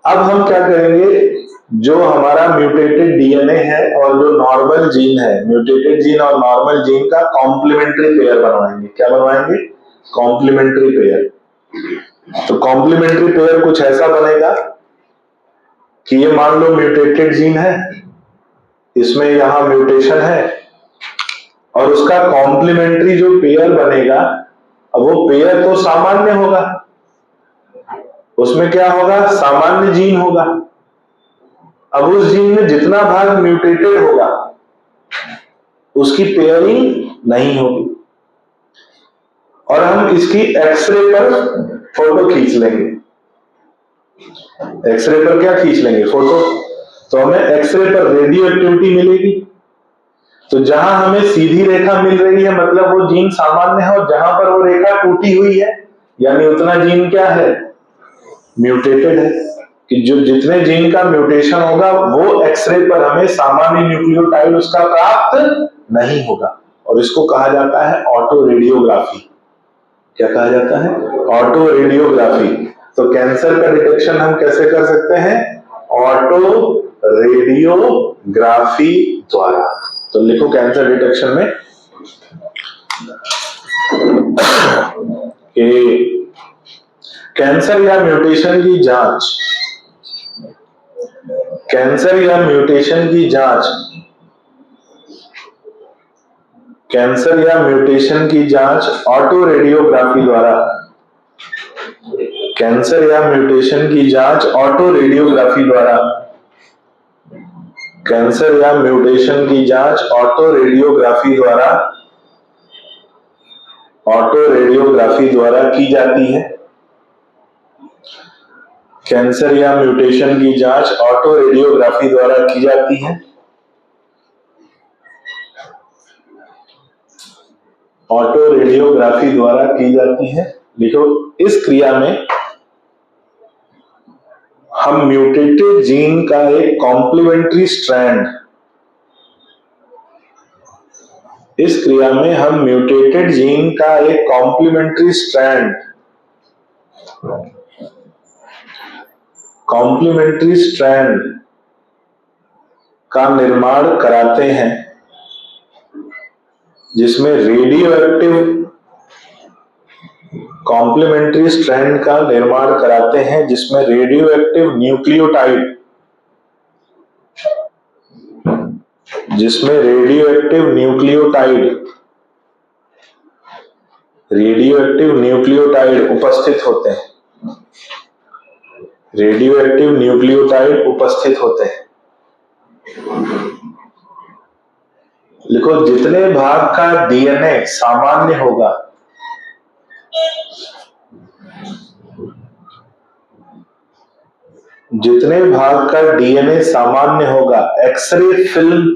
अब हम क्या करेंगे, जो हमारा म्यूटेटेड डीएनए है और जो नॉर्मल जीन है, म्यूटेटेड जीन और नॉर्मल जीन का कॉम्प्लीमेंट्री पेयर बनवाएंगे। क्या बनवाएंगे? Complementary pair. तो कॉम्प्लीमेंट्री पेयर कुछ ऐसा बनेगा कि ये मान लो म्यूटेटेड जीन है, इसमें यहां म्यूटेशन है और उसका कॉम्प्लीमेंट्री जो पेयर बनेगा, अब वो पेयर तो सामान्य होगा, उसमें क्या होगा? सामान्य जीन होगा। अब उस जीन में जितना भाग म्यूटेटेड होगा उसकी पेयरिंग नहीं होगी और हम इसकी एक्सरे पर फोटो खींच लेंगे। एक्सरे पर क्या खींच लेंगे? फोटो। तो हमें एक्सरे पर रेडियो एक्टिविटी मिलेगी। तो जहां हमें सीधी रेखा मिल रही है मतलब वो जीन सामान्य है और जहां पर वो रेखा टूटी हुई है यानी उतना जीन क्या है? म्यूटेटेड है। कि जो जितने जीन का म्यूटेशन होगा वो एक्सरे पर हमें सामान्य न्यूक्लियोटाइड उसका प्राप्त नहीं होगा और इसको कहा जाता है ऑटो रेडियोग्राफी। क्या कहा जाता है? Auto radiography. तो कैंसर का डिटेक्शन हम कैसे कर सकते हैं? ऑटो रेडियोग्राफी द्वारा। तो लिखो कैंसर डिटेक्शन में कि कैंसर या म्यूटेशन की जांच, कैंसर या म्यूटेशन की जांच, कैंसर या म्यूटेशन की जांच ऑटो रेडियोग्राफी द्वारा, कैंसर या म्यूटेशन की जांच ऑटो रेडियोग्राफी द्वारा, कैंसर या म्यूटेशन की जांच ऑटो रेडियोग्राफी द्वारा, ऑटो रेडियोग्राफी द्वारा की जाती है। कैंसर या म्यूटेशन की जांच ऑटो रेडियोग्राफी द्वारा की जाती है। ऑटो रेडियोग्राफी द्वारा की जाती है। देखो इस क्रिया में हम म्यूटेटेड जीन का एक कॉम्प्लीमेंट्री स्ट्रैंड, इस क्रिया में हम म्यूटेटेड जीन का एक कॉम्प्लीमेंट्री स्ट्रैंड का निर्माण कराते हैं, जिसमें रेडियो एक्टिव कॉम्प्लीमेंट्री स्ट्रैंड का निर्माण कराते हैं जिसमें रेडियो एक्टिव न्यूक्लियोटाइड उपस्थित होते हैं। लिखो, जितने भाग का डीएनए सामान्य होगा, एक्सरे फिल्म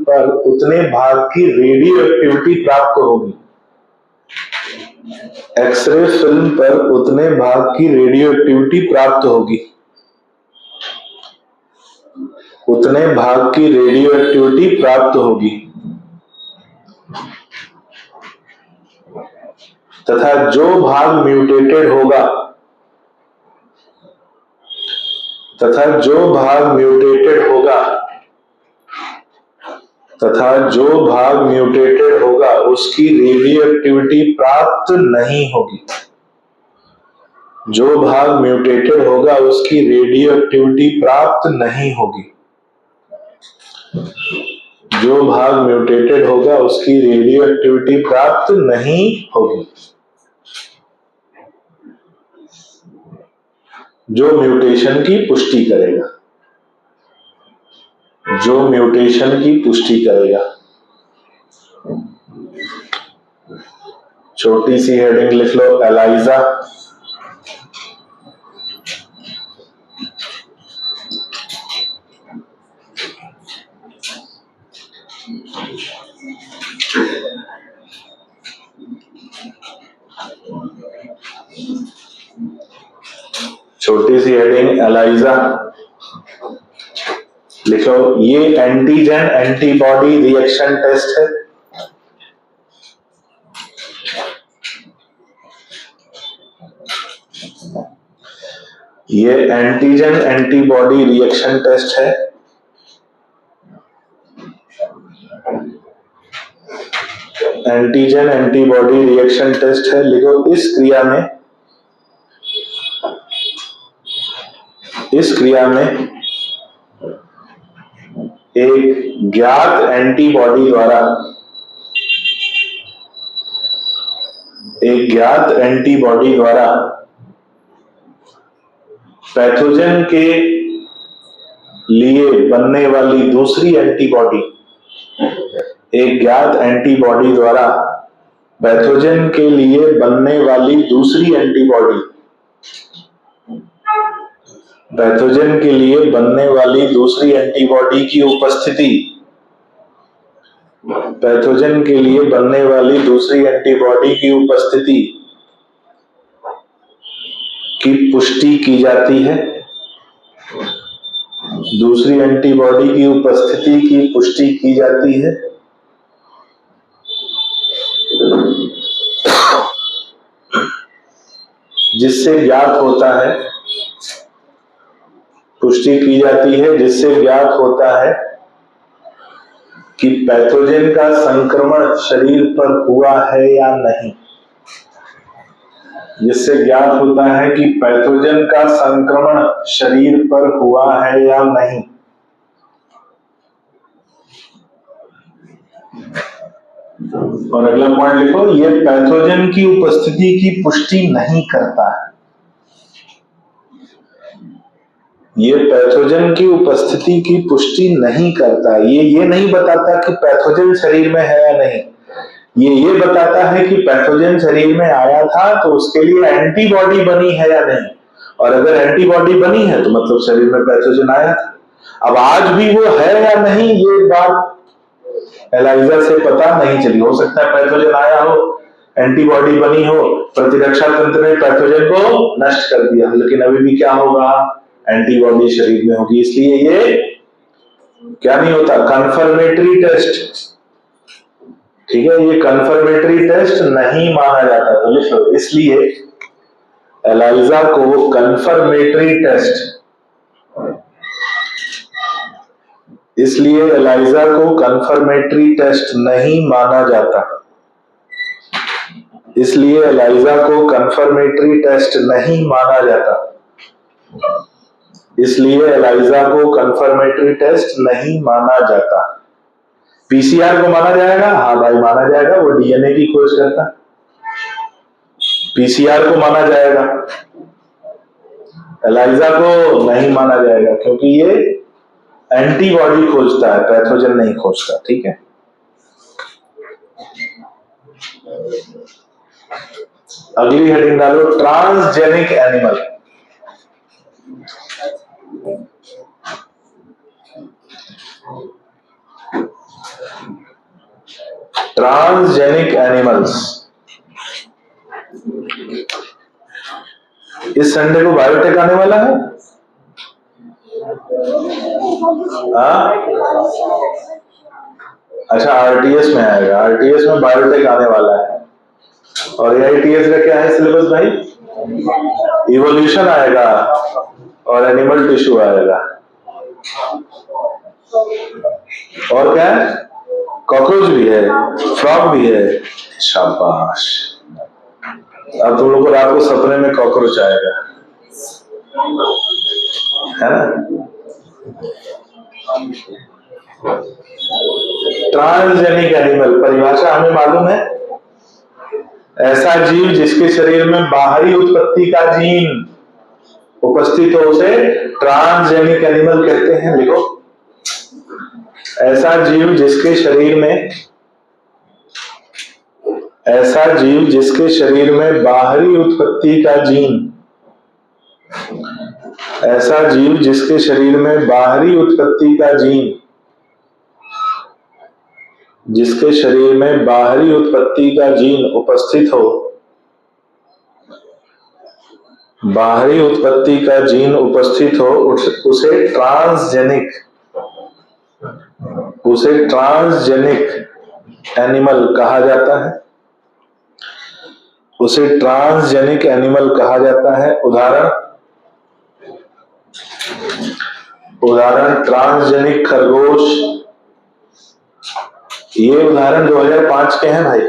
पर उतने भाग की रेडियो एक्टिविटी प्राप्त होगी। तथा जो भाग म्यूटेटेड होगा उसकी रेडियो एक्टिविटी प्राप्त नहीं होगी। जो भाग म्यूटेटेड होगा उसकी रेडियो एक्टिविटी प्राप्त नहीं होगी। जो म्यूटेशन की पुष्टि करेगा। छोटी सी हेडिंग लिख लो, एलाइजा। लिखो, ये एंटीजन एंटीबॉडी रिएक्शन टेस्ट है। लिखो, इस क्रिया में एक ज्ञात एंटीबॉडी द्वारा पैथोजन के लिए बनने वाली दूसरी एंटीबॉडी की उपस्थिति की पुष्टि की जाती है। जिससे ज्ञात होता है कि पैथोजन का संक्रमण शरीर पर हुआ है या नहीं। और अगला पॉइंट लिखो, ये पैथोजन की उपस्थिति की पुष्टि नहीं करता है। ये नहीं बताता कि पैथोजन शरीर में है या नहीं। ये बताता है कि पैथोजन शरीर में आया था तो उसके लिए एंटीबॉडी बनी है या नहीं, और अगर एंटीबॉडी बनी है तो मतलब शरीर में पैथोजन आया था। अब आज भी वो है या नहीं, ये बात एलाइजा से पता नहीं चली। हो सकता है पैथोजन आया हो, एंटीबॉडी बनी हो, प्रतिरक्षा तंत्र ने पैथोजन को नष्ट कर दिया, लेकिन अभी भी क्या होगा, एंटीबॉडी शरीर में होगी। इसलिए ये क्या नहीं होता, कंफर्मेटरी टेस्ट। ठीक है, ये कंफर्मेटरी टेस्ट नहीं माना जाता। तो लिख लो, इसलिए एलाइजा को कंफर्मेटरी टेस्ट, इसलिए एलाइजा को कंफर्मेटरी टेस्ट नहीं माना जाता। इसलिए एलाइजा को कंफर्मेटरी टेस्ट नहीं माना जाता। इसलिए एलाइजा को कंफर्मेटरी टेस्ट नहीं माना जाता। पीसीआर को माना जाएगा, हाँ भाई माना जाएगा, वो डीएनए की खोज करता। पीसीआर को माना जाएगा, एलाइजा को नहीं माना जाएगा, क्योंकि ये एंटीबॉडी खोजता है, पैथोजन नहीं खोजता। ठीक है, अगली हेडिंग डालो, ट्रांसजेनिक एनिमल। Transgenic animals. इस संडे को बायोटेक आने वाला है। अच्छा, आरटीएस में आएगा, आरटीएस में बायोटेक आने वाला है। और एआईटीएस का क्या है सिलेबस भाई, इवोल्यूशन आएगा और एनिमल टिश्यू आएगा, और क्या है, कॉकरोच भी है, फ्रॉग भी है। शाबाश, अब तुम लोग को रात को सपने में कॉकरोच आएगा, है ना। ट्रांसजेनिक एनिमल परिभाषा हमें मालूम है, ऐसा जीव जिसके शरीर में बाहरी उत्पत्ति का जीन उपस्थित हो उसे ट्रांसजेनिक एनिमल कहते हैं। लिखो, ऐसा जीव जिसके शरीर में, ऐसा जीव जिसके शरीर में बाहरी उत्पत्ति का जीन, ऐसा जीव जिसके शरीर में बाहरी उत्पत्ति का जीन, जिसके शरीर में बाहरी उत्पत्ति का जीन उपस्थित हो, बाहरी उत्पत्ति का जीन उपस्थित हो, उसे ट्रांसजेनिक, उसे ट्रांसजेनिक एनिमल कहा जाता है। उसे ट्रांसजेनिक एनिमल कहा जाता है। उदाहरण, उदाहरण ट्रांसजेनिक खरगोश। ये उदाहरण 2005 के हैं भाई,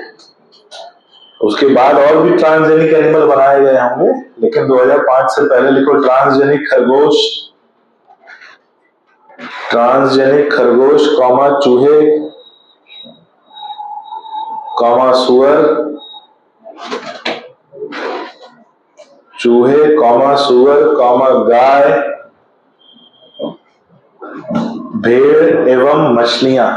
उसके बाद और भी ट्रांसजेनिक एनिमल बनाए गए होंगे, लेकिन 2005 से पहले लिखो ट्रांसजेनिक खरगोश, ट्रांसजेनिक खरगोश कॉमा चूहे कॉमा सुअर, चूहे कॉमा सुअर कॉमा गाय, भेड़ एवं मछलियां।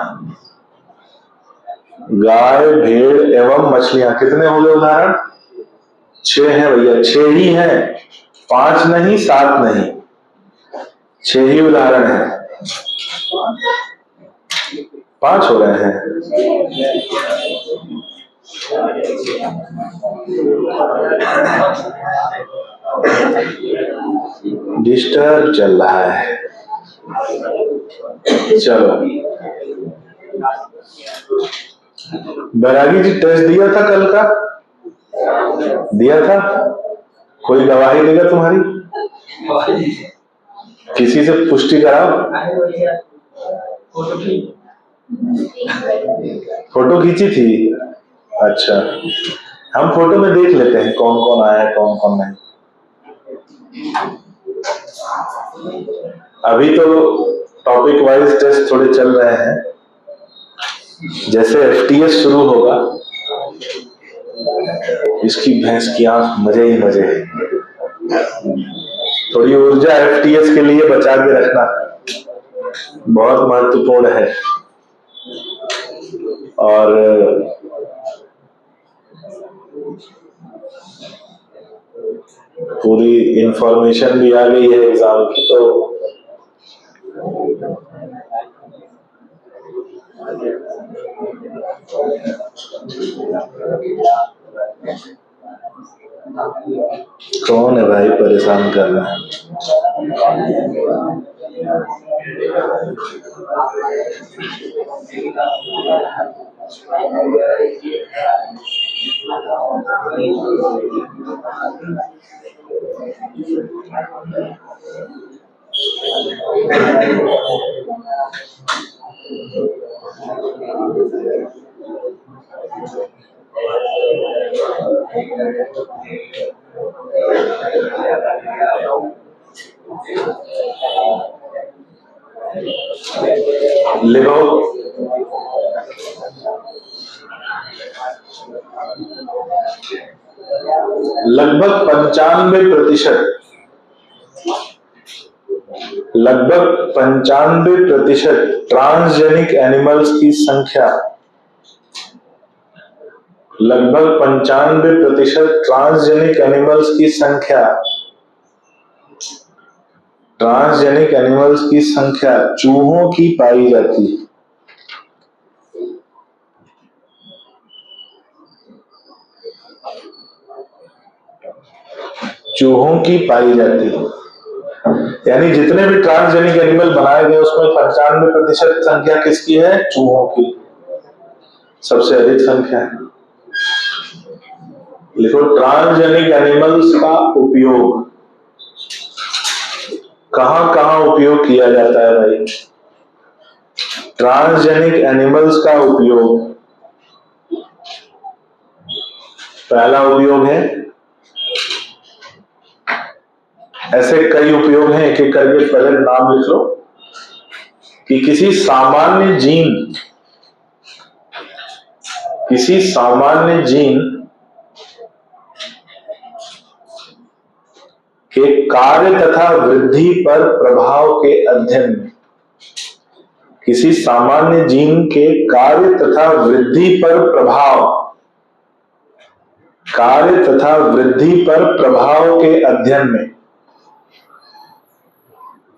गाय, भेड़ एवं मछलियां। कितने हो गए उदाहरण? 6 हैं भैया, 6 ही हैं, 5 नहीं, 7 नहीं, 6 ही उदाहरण हैं। 5 हो रहे हैं। डिस्टर्ब चल रहा है, चलो। बैरागी जी टेस्ट दिया था कल का? दिया था? कोई गवाही देगा तुम्हारी? किसी से पुष्टि कराओ। फोटो खींची थी? अच्छा, हम फोटो में देख लेते हैं कौन कौन आया है, कौन कौन नहीं। अभी तो टॉपिक वाइज टेस्ट थोड़े चल रहे हैं। जैसे एफटीएस शुरू होगा, इसकी भैंस की आंख मजे ही मजे। थोड़ी ऊर्जा एफटीएस के लिए बचा के रखना बहुत महत्वपूर्ण है। और पूरी इंफॉर्मेशन भी आ गई है एग्जाम की, तो कौन है भाई परेशान कर रहा है? लिखो, लगभग 95% ट्रांसजेनिक एनिमल्स की संख्या, लगभग 95% ट्रांसजेनिक एनिमल्स की संख्या चूहों की पाई जाती है। चूहों की पाई जाती है, यानी जितने भी ट्रांसजेनिक एनिमल बनाए गए उसमें 95% संख्या किसकी है? चूहों की सबसे अधिक संख्या है। लिखो, ट्रांसजेनिक एनिमल्स का उपयोग कहां कहां उपयोग किया जाता है भाई? ट्रांसजेनिक एनिमल्स का उपयोग, पहला उपयोग है, ऐसे कई उपयोग हैं, एक एक करके पहले नाम लिख लो, कि किसी सामान्य जीन के कार्य तथा वृद्धि पर प्रभाव के अध्ययन में, किसी सामान्य जीन के कार्य तथा वृद्धि पर प्रभाव के अध्ययन में,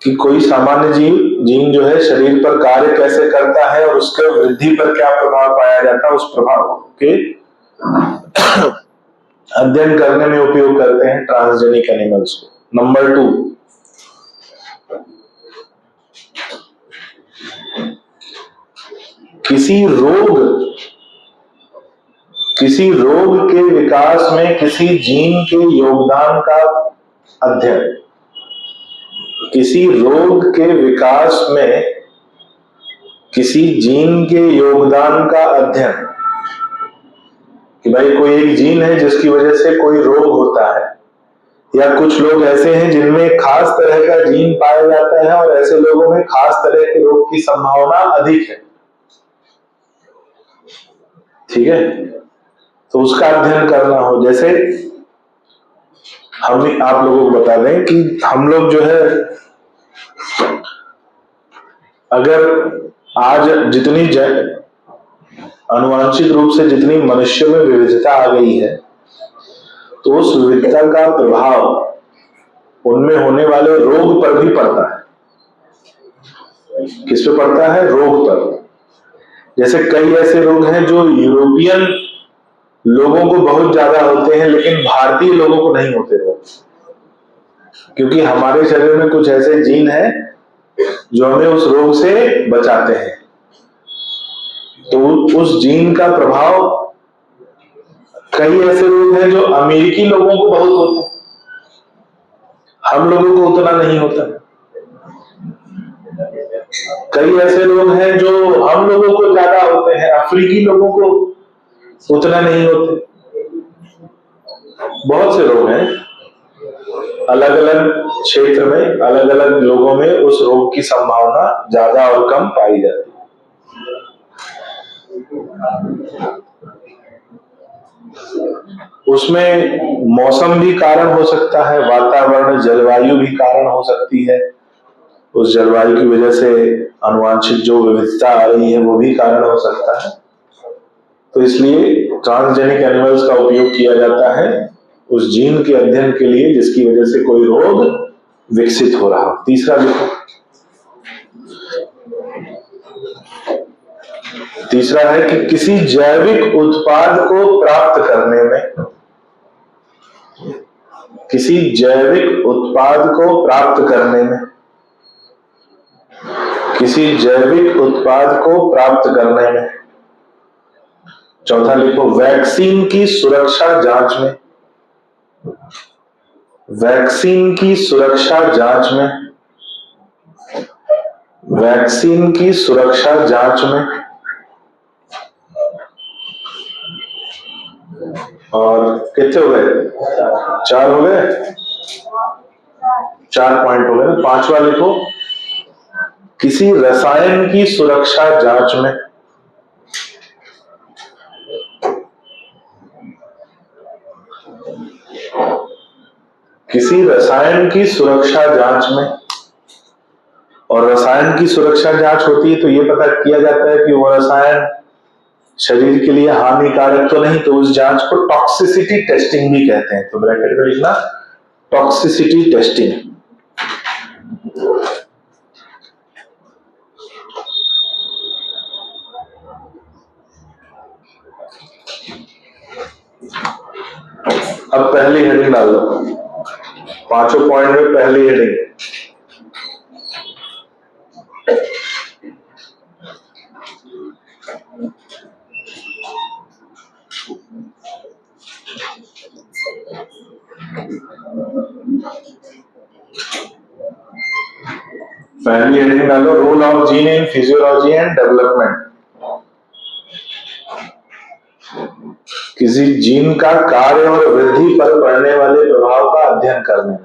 कि कोई सामान्य जीन जो है शरीर पर कार्य कैसे करता है और उसके वृद्धि पर क्या प्रभाव पाया जाता है, उस प्रभाव के अध्ययन करने में उपयोग करते हैं ट्रांसजेनिक एनिमल्स को। नंबर 2, किसी रोग के विकास में किसी जीन के योगदान का अध्ययन, किसी रोग के विकास में किसी जीन के योगदान का अध्ययन, कि भाई कोई एक जीन है जिसकी वजह से कोई रोग होता है, या कुछ लोग ऐसे हैं जिनमें खास तरह का जीन पाया जाता है और ऐसे लोगों में खास तरह के रोग की संभावना अधिक है, ठीक है, तो उसका अध्ययन करना हो। जैसे हम आप लोगों को बता दें कि हम लोग जो है, अगर आज जितनी आनुवांशिक रूप से जितनी मनुष्यों में विविधता आ गई है, तो उस विविधता का प्रभाव उनमें होने वाले रोग पर भी पड़ता है। किस पे पड़ता है? रोग पर। जैसे कई ऐसे रोग हैं जो यूरोपियन लोगों को बहुत ज्यादा होते हैं, लेकिन भारतीय लोगों को नहीं होते रोग, क्योंकि हमारे शरीर में कुछ ऐसे जीन हैं जो हमें उस रोग से बचाते हैं। तो उस जीन का प्रभाव, कई ऐसे रोग हैं जो अमेरिकी लोगों को बहुत होते हैं, हम लोगों को उतना नहीं होता। कई ऐसे लोग हैं जो हम लोगों को ज्यादा होते हैं, अफ्रीकी लोगों को उतना नहीं होते। बहुत से रोग हैं, अलग अलग क्षेत्र में अलग अलग लोगों में उस रोग की संभावना ज्यादा और कम पाई जाती है। उसमें मौसम भी कारण हो सकता है, वातावरण जलवायु भी कारण हो सकती है, उस जलवायु की वजह से आनुवांशिक जो विविधता आ रही है वो भी कारण हो सकता है। तो इसलिए ट्रांसजेनिक एनिमल्स का उपयोग किया जाता है उस जीन के अध्ययन के लिए जिसकी वजह से कोई रोग विकसित हो रहा हो। तीसरा लिखो, तीसरा है कि किसी जैविक उत्पाद को प्राप्त करने में, किसी जैविक उत्पाद को प्राप्त करने में, किसी जैविक उत्पाद को प्राप्त करने में। चौथा लिखो, वैक्सीन की सुरक्षा जांच में, वैक्सीन की सुरक्षा जांच में, वैक्सीन की सुरक्षा जांच में। और कितने हो गए? 4 हो गए, 4 पॉइंट हो गए। पांचवा लिखो, किसी रसायन की सुरक्षा जांच में, किसी रसायन की सुरक्षा जांच में। और रसायन की सुरक्षा जांच होती है तो ये पता किया जाता है कि वो रसायन शरीर के लिए हानिकारक तो नहीं, तो उस जांच को टॉक्सिसिटी टेस्टिंग भी कहते हैं। तो ब्रैकेट में लिखना टॉक्सिसिटी टेस्टिंग। अब पहली हेडिंग डाल दो, पांचों पॉइंट में पहली हेडिंग। पहली हेडिंग डालो, role of gene in physiology and development. किसी जीन का कार्य और वृद्धि पर पड़ने वाले प्रभाव का अध्ययन करने में।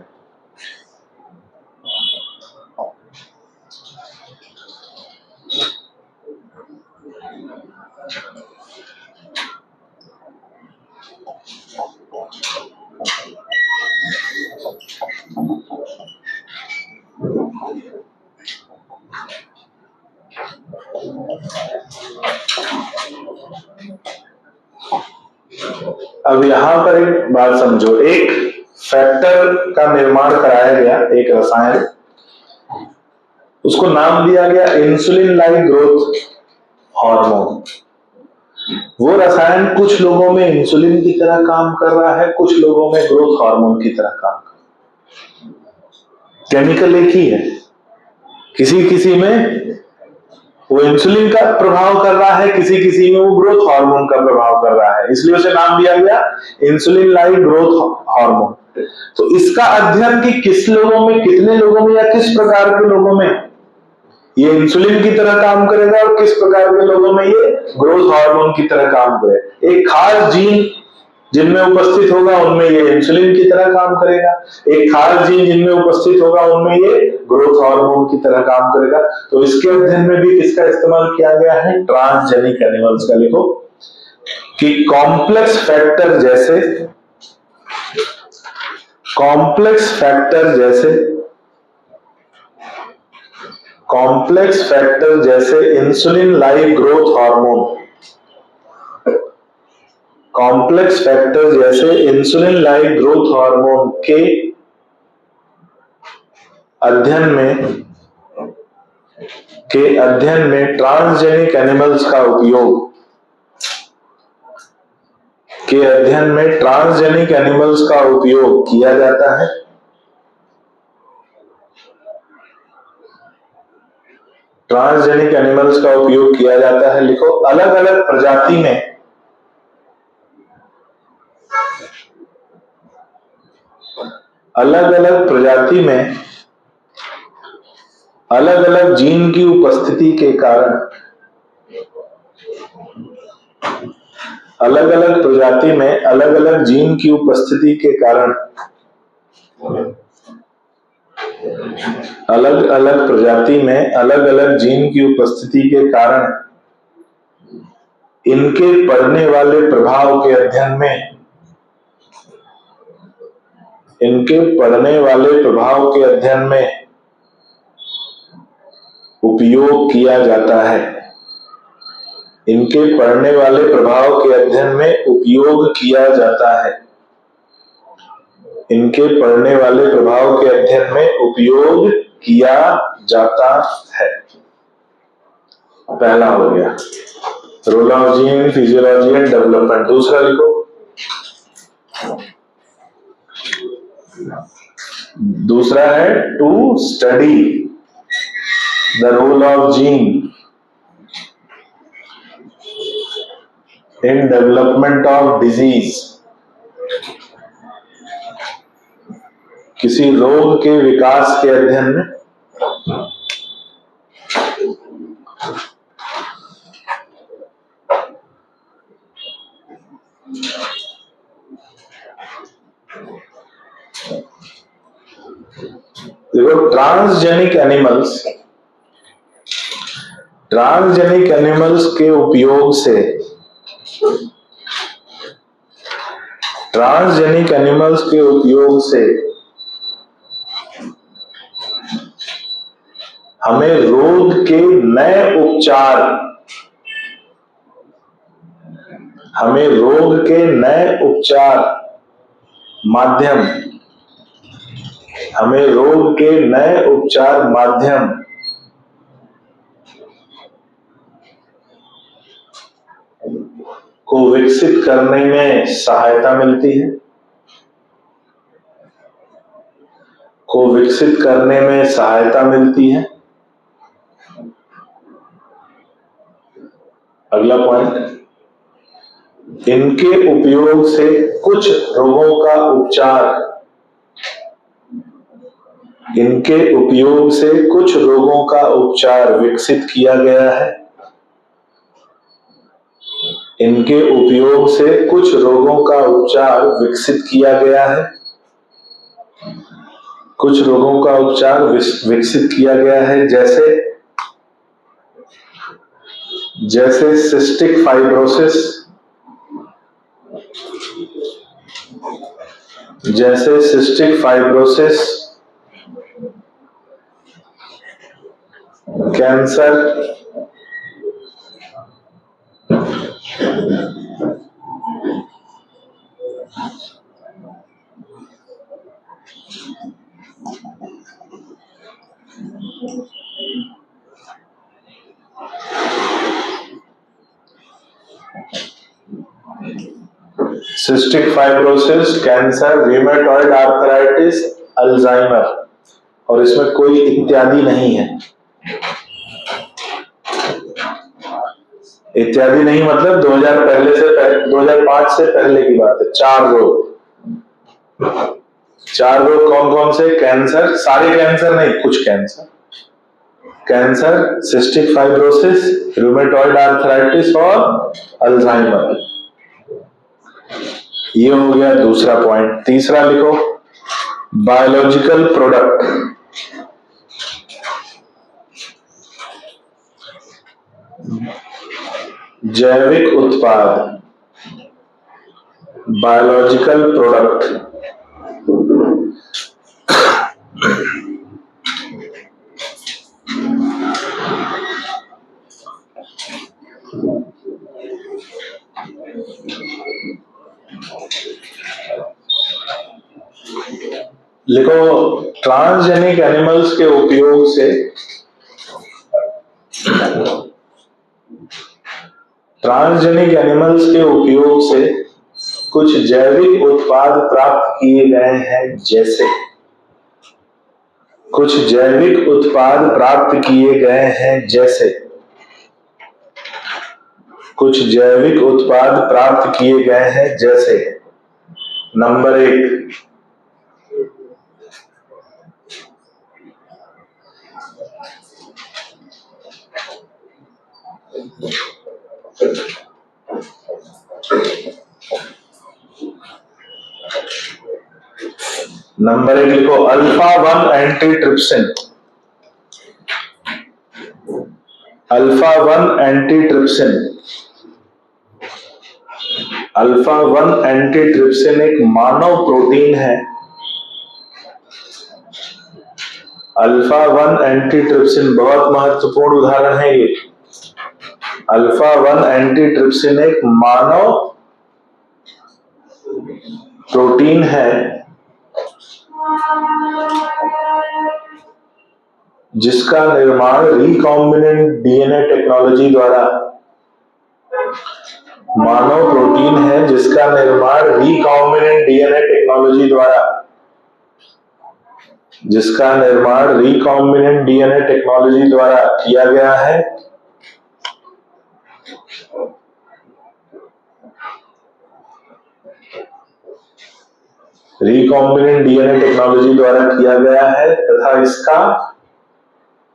अब यहां पर एक बात समझो, एक फैक्टर का निर्माण कराया गया, एक रसायन, उसको नाम दिया गया इंसुलिन लाइक ग्रोथ हार्मोन। वो रसायन कुछ लोगों में इंसुलिन की तरह काम कर रहा है, कुछ लोगों में ग्रोथ हार्मोन की तरह काम कर रहा है। केमिकल एक ही है, किसी किसी में वो इंसुलिन का प्रभाव कर रहा है, किसी किसी में वो ग्रोथ हार्मोन का प्रभाव कर रहा है, इसलिए उसे नाम दिया गया इंसुलिन लाइक ग्रोथ हार्मोन। तो इसका अध्ययन कि किस लोगों में, कितने लोगों में या किस प्रकार के लोगों में ये इंसुलिन की तरह काम करेगा और किस प्रकार के लोगों में ये ग्रोथ हार्मोन की तरह काम करेगा। एक खास जीन जिनमें उपस्थित होगा उनमें ये इंसुलिन की तरह काम करेगा, एक खास जीन जिनमें उपस्थित होगा उनमें ये ग्रोथ हार्मोन की तरह काम करेगा। तो इसके अध्ययन में भी किसका इस्तेमाल किया गया है? ट्रांसजेनिक एनिमल्स का। लिखो कि कॉम्प्लेक्स फैक्टर जैसे, कॉम्प्लेक्स फैक्टर जैसे, कॉम्प्लेक्स फैक्टर जैसे insulin like growth hormone, complex factor जैसे इंसुलिन लाइक ग्रोथ हार्मोन के अध्ययन में ट्रांसजेनिक एनिमल्स का उपयोग, के अध्ययन में ट्रांसजेनिक एनिमल्स का उपयोग किया जाता है। ट्रांसजेनिक एनिमल्स का उपयोग किया जाता है। लिखो अलग अलग प्रजाति में, अलग अलग प्रजाति में अलग अलग जीन की उपस्थिति के कारण, अलग अलग प्रजाति में अलग अलग जीन की उपस्थिति के कारण, अलग अलग प्रजाति में अलग अलग जीन की उपस्थिति के कारण इनके पड़ने वाले प्रभाव के अध्ययन में, इनके पड़ने वाले प्रभाव के अध्ययन में उपयोग किया जाता है। इनके पड़ने वाले प्रभाव के अध्ययन में उपयोग किया जाता है। इनके पड़ने वाले प्रभाव के अध्ययन में उपयोग किया जाता है। पहला हो गया। Role of gene, physiology and development. दूसरा लिखो, दूसरा है to study the role of gene in development of disease, किसी रोग के विकास के अध्ययन में देखो, ट्रांसजेनिक एनिमल्स, ट्रांसजेनिक एनिमल्स के उपयोग से, ट्रांसजेनिक एनिमल्स के उपयोग से हमें रोग के नए उपचार, हमें रोग के नए उपचार माध्यम, हमें रोग के नए उपचार माध्यम को विकसित करने में सहायता मिलती है, को विकसित करने में सहायता मिलती है। अगला पॉइंट, इनके उपयोग से कुछ रोगों का उपचार, इनके उपयोग से कुछ रोगों का उपचार विकसित किया गया है, इनके उपयोग से कुछ रोगों का उपचार विकसित किया गया है, कुछ रोगों का उपचार विकसित किया गया है, जैसे सिस्टिक फाइब्रोसिस, जैसे cystic fibrosis, cancer, cystic fibrosis, cancer, rheumatoid arthritis, Alzheimer, और इसमें कोई इत्यादि नहीं है। इत्यादि नहीं मतलब 2005 से पहले की बात है। चार रोग कौन कौन से? कैंसर, सारे कैंसर नहीं, कुछ cancer, cancer, cystic fibrosis, rheumatoid arthritis और अल्जाइमर। ये हो गया दूसरा पॉइंट। तीसरा लिखो, बायोलॉजिकल प्रोडक्ट, जैविक उत्पाद, बायोलॉजिकल प्रोडक्ट, लिखो, ट्रांसजेनिक एनिमल्स के उपयोग से, ट्रांसजेनिक एनिमल्स के उपयोग से कुछ जैविक उत्पाद प्राप्त किए गए हैं, जैसे कुछ जैविक उत्पाद प्राप्त किए गए हैं, जैसे कुछ जैविक उत्पाद प्राप्त किए गए हैं, जैसे नंबर 1, नंबर 1 लिखो, अल्फा-1 एंटीट्रिप्सिन, अल्फा-1 एंटीट्रिप्सिन, अल्फा-1 एंटीट्रिप्सिन एक मानव प्रोटीन है। अल्फा-1 एंटीट्रिप्सिन बहुत महत्वपूर्ण उदाहरण है ये। अल्फा-1 एंटीट्रिप्सिन एक मानव प्रोटीन है जिसका निर्माण रिकॉम्बिनेंट डीएनए टेक्नोलॉजी द्वारा मानव प्रोटीन है जिसका निर्माण रिकॉम्बिनेंट डीएनए टेक्नोलॉजी द्वारा किया गया है। रिकॉम्बिनेंट डीएनए टेक्नोलॉजी द्वारा किया गया है तथा इसका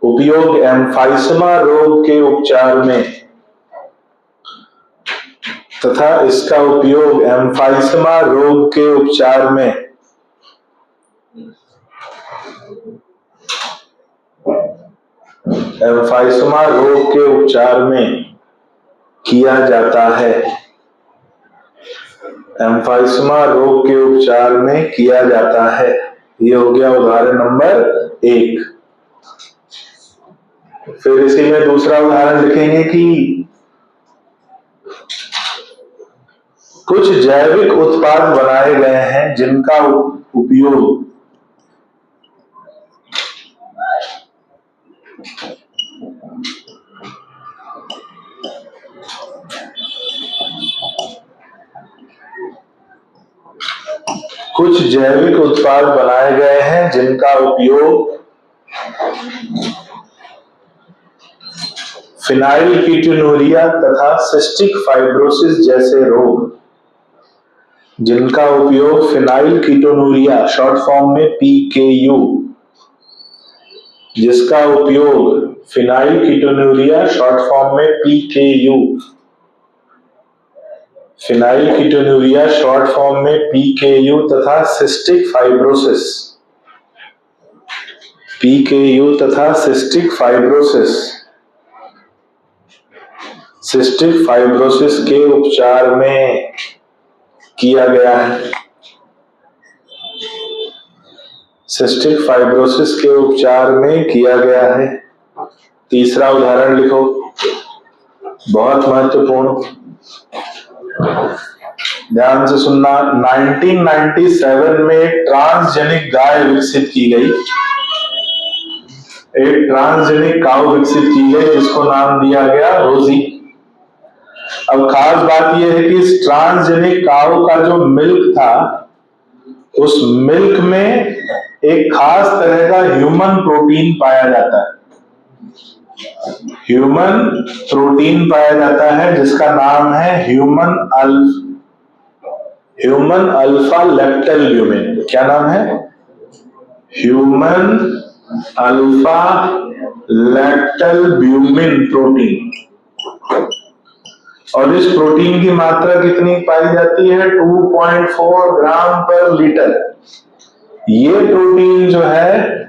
उपयोग एम्फाइसमा रोग के उपचार में किया जाता है। एम्फाइसमा रोग के उपचार में किया जाता है। ये हो गया उदाहरण नंबर 1। फिर इसी में दूसरा उदाहरण लिखेंगे कि कुछ जैविक उत्पाद बनाए गए हैं जिनका उपयोग फिनाइलकीटोनुरिया तथा सिस्टिक फाइब्रोसिस जैसे रोग फिनाइलकीटोनुरिया शॉर्ट फॉर्म में PKU तथा सिस्टिक फाइब्रोसिस के उपचार में किया गया है। तीसरा उदाहरण लिखो, बहुत महत्वपूर्ण, ध्यान से सुनना। 1997 में एक ट्रांसजेनिक गाय विकसित की गई, जिसको नाम दिया गया रोजी। अब खास बात यह है कि इस ट्रांसजेनिक काऊ का जो मिल्क था, उस मिल्क में एक खास तरह का ह्यूमन प्रोटीन पाया जाता है जिसका नाम है ह्यूमन अल्फा लैक्टलब्यूमिन। क्या नाम है? Human alpha lactalbumin protein. और इस प्रोटीन की मात्रा कितनी पाई जाती है? 2.4 ग्राम पर लीटर। ये प्रोटीन जो है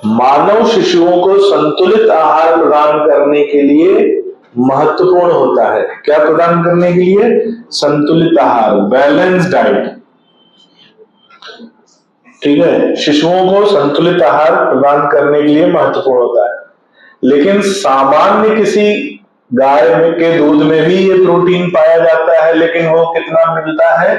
मानव शिशुओं को संतुलित आहार प्रदान करने के लिए महत्वपूर्ण होता है। क्या प्रदान करने के लिए? संतुलित आहार, बैलेंस डाइट। ठीक है, शिशुओं को संतुलित आहार प्रदान करने के लिए महत्वपूर्ण होता है। लेकिन सामान्य किसी गाय के दूध में भी ये प्रोटीन पाया जाता है, लेकिन वो कितना मिलता है?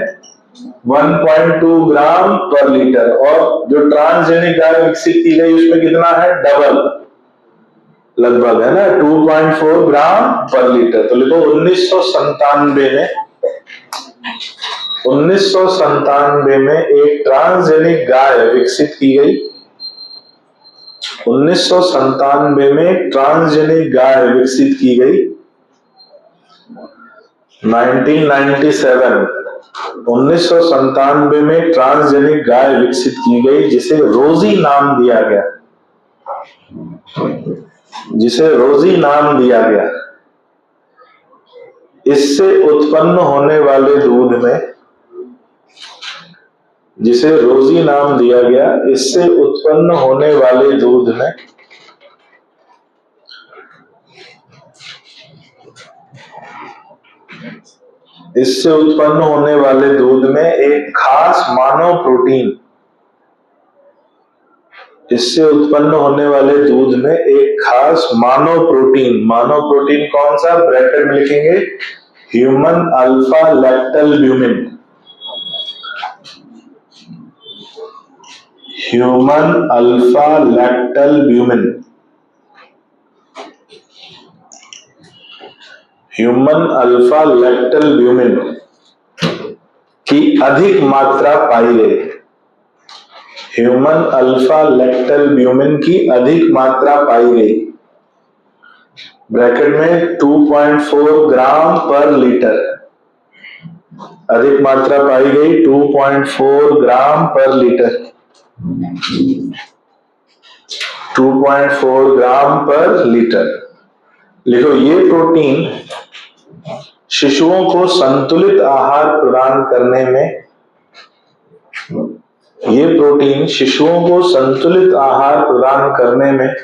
1.2 ग्राम पर लीटर। और जो ट्रांसजेनिक गाय विकसित की गई उसमें कितना है? डबल लगभग, है ना, 2.4 ग्राम पर लीटर। तो लिखो 1997 में एक ट्रांसजेनिक गाय विकसित की गई। 1997 में एक ट्रांसजेनिक गाय विकसित की गई। 1997 में ट्रांसजेनिक गाय विकसित की गई जिसे रोजी नाम दिया गया। इससे उत्पन्न होने वाले दूध में एक खास मानव प्रोटीन, मानव प्रोटीन कौन सा? ब्रैकेट में लिखेंगे ह्यूमन अल्फा लैक्टलब्यूमिन। ह्यूमन अल्फा लैक्टलब्यूमिन की अधिक मात्रा पाई गई। ह्यूमन अल्फा लैक्टलब्यूमिन की अधिक मात्रा पाई गई, ब्रैकेट में 2.4 ग्राम पर लीटर। अधिक मात्रा पाई गई 2.4 ग्राम पर लीटर। 2.4 ग्राम पर लीटर। लिखो, ये प्रोटीन शिशुओं को संतुलित आहार प्रदान करने में, ये प्रोटीन शिशुओं को संतुलित आहार प्रदान करने में,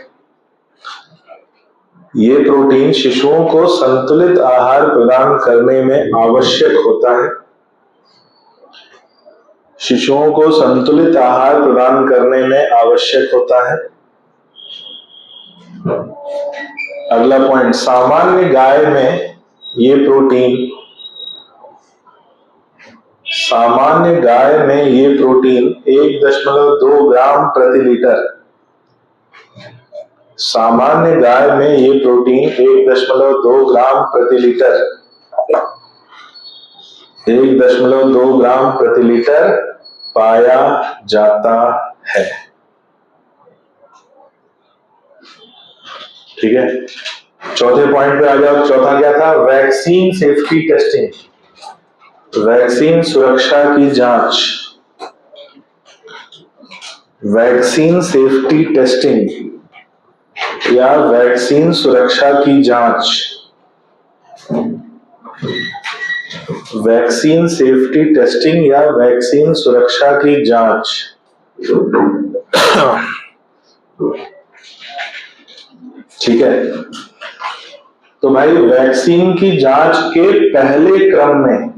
ये प्रोटीन शिशुओं को संतुलित आहार प्रदान करने में आवश्यक होता है। शिशुओं को संतुलित आहार प्रदान करने में आवश्यक होता है। अगला पॉइंट, सामान्य गाय में ये प्रोटीन, सामान्य गाय में ये प्रोटीन 1.2 ग्राम प्रति लीटर, सामान्य गाय में ये प्रोटीन 1.2 ग्राम प्रति लीटर, 1.2 ग्राम प्रति लीटर पाया जाता है। ठीक है, चौथे पॉइंट पे आ जाओ। चौथा क्या था? वैक्सीन सेफ्टी टेस्टिंग, वैक्सीन सुरक्षा की जांच, वैक्सीन सेफ्टी टेस्टिंग या वैक्सीन सुरक्षा की जांच, वैक्सीन सेफ्टी टेस्टिंग या वैक्सीन सुरक्षा की जांच। ठीक है, तो भाई वैक्सीन की जांच के पहले क्रम में,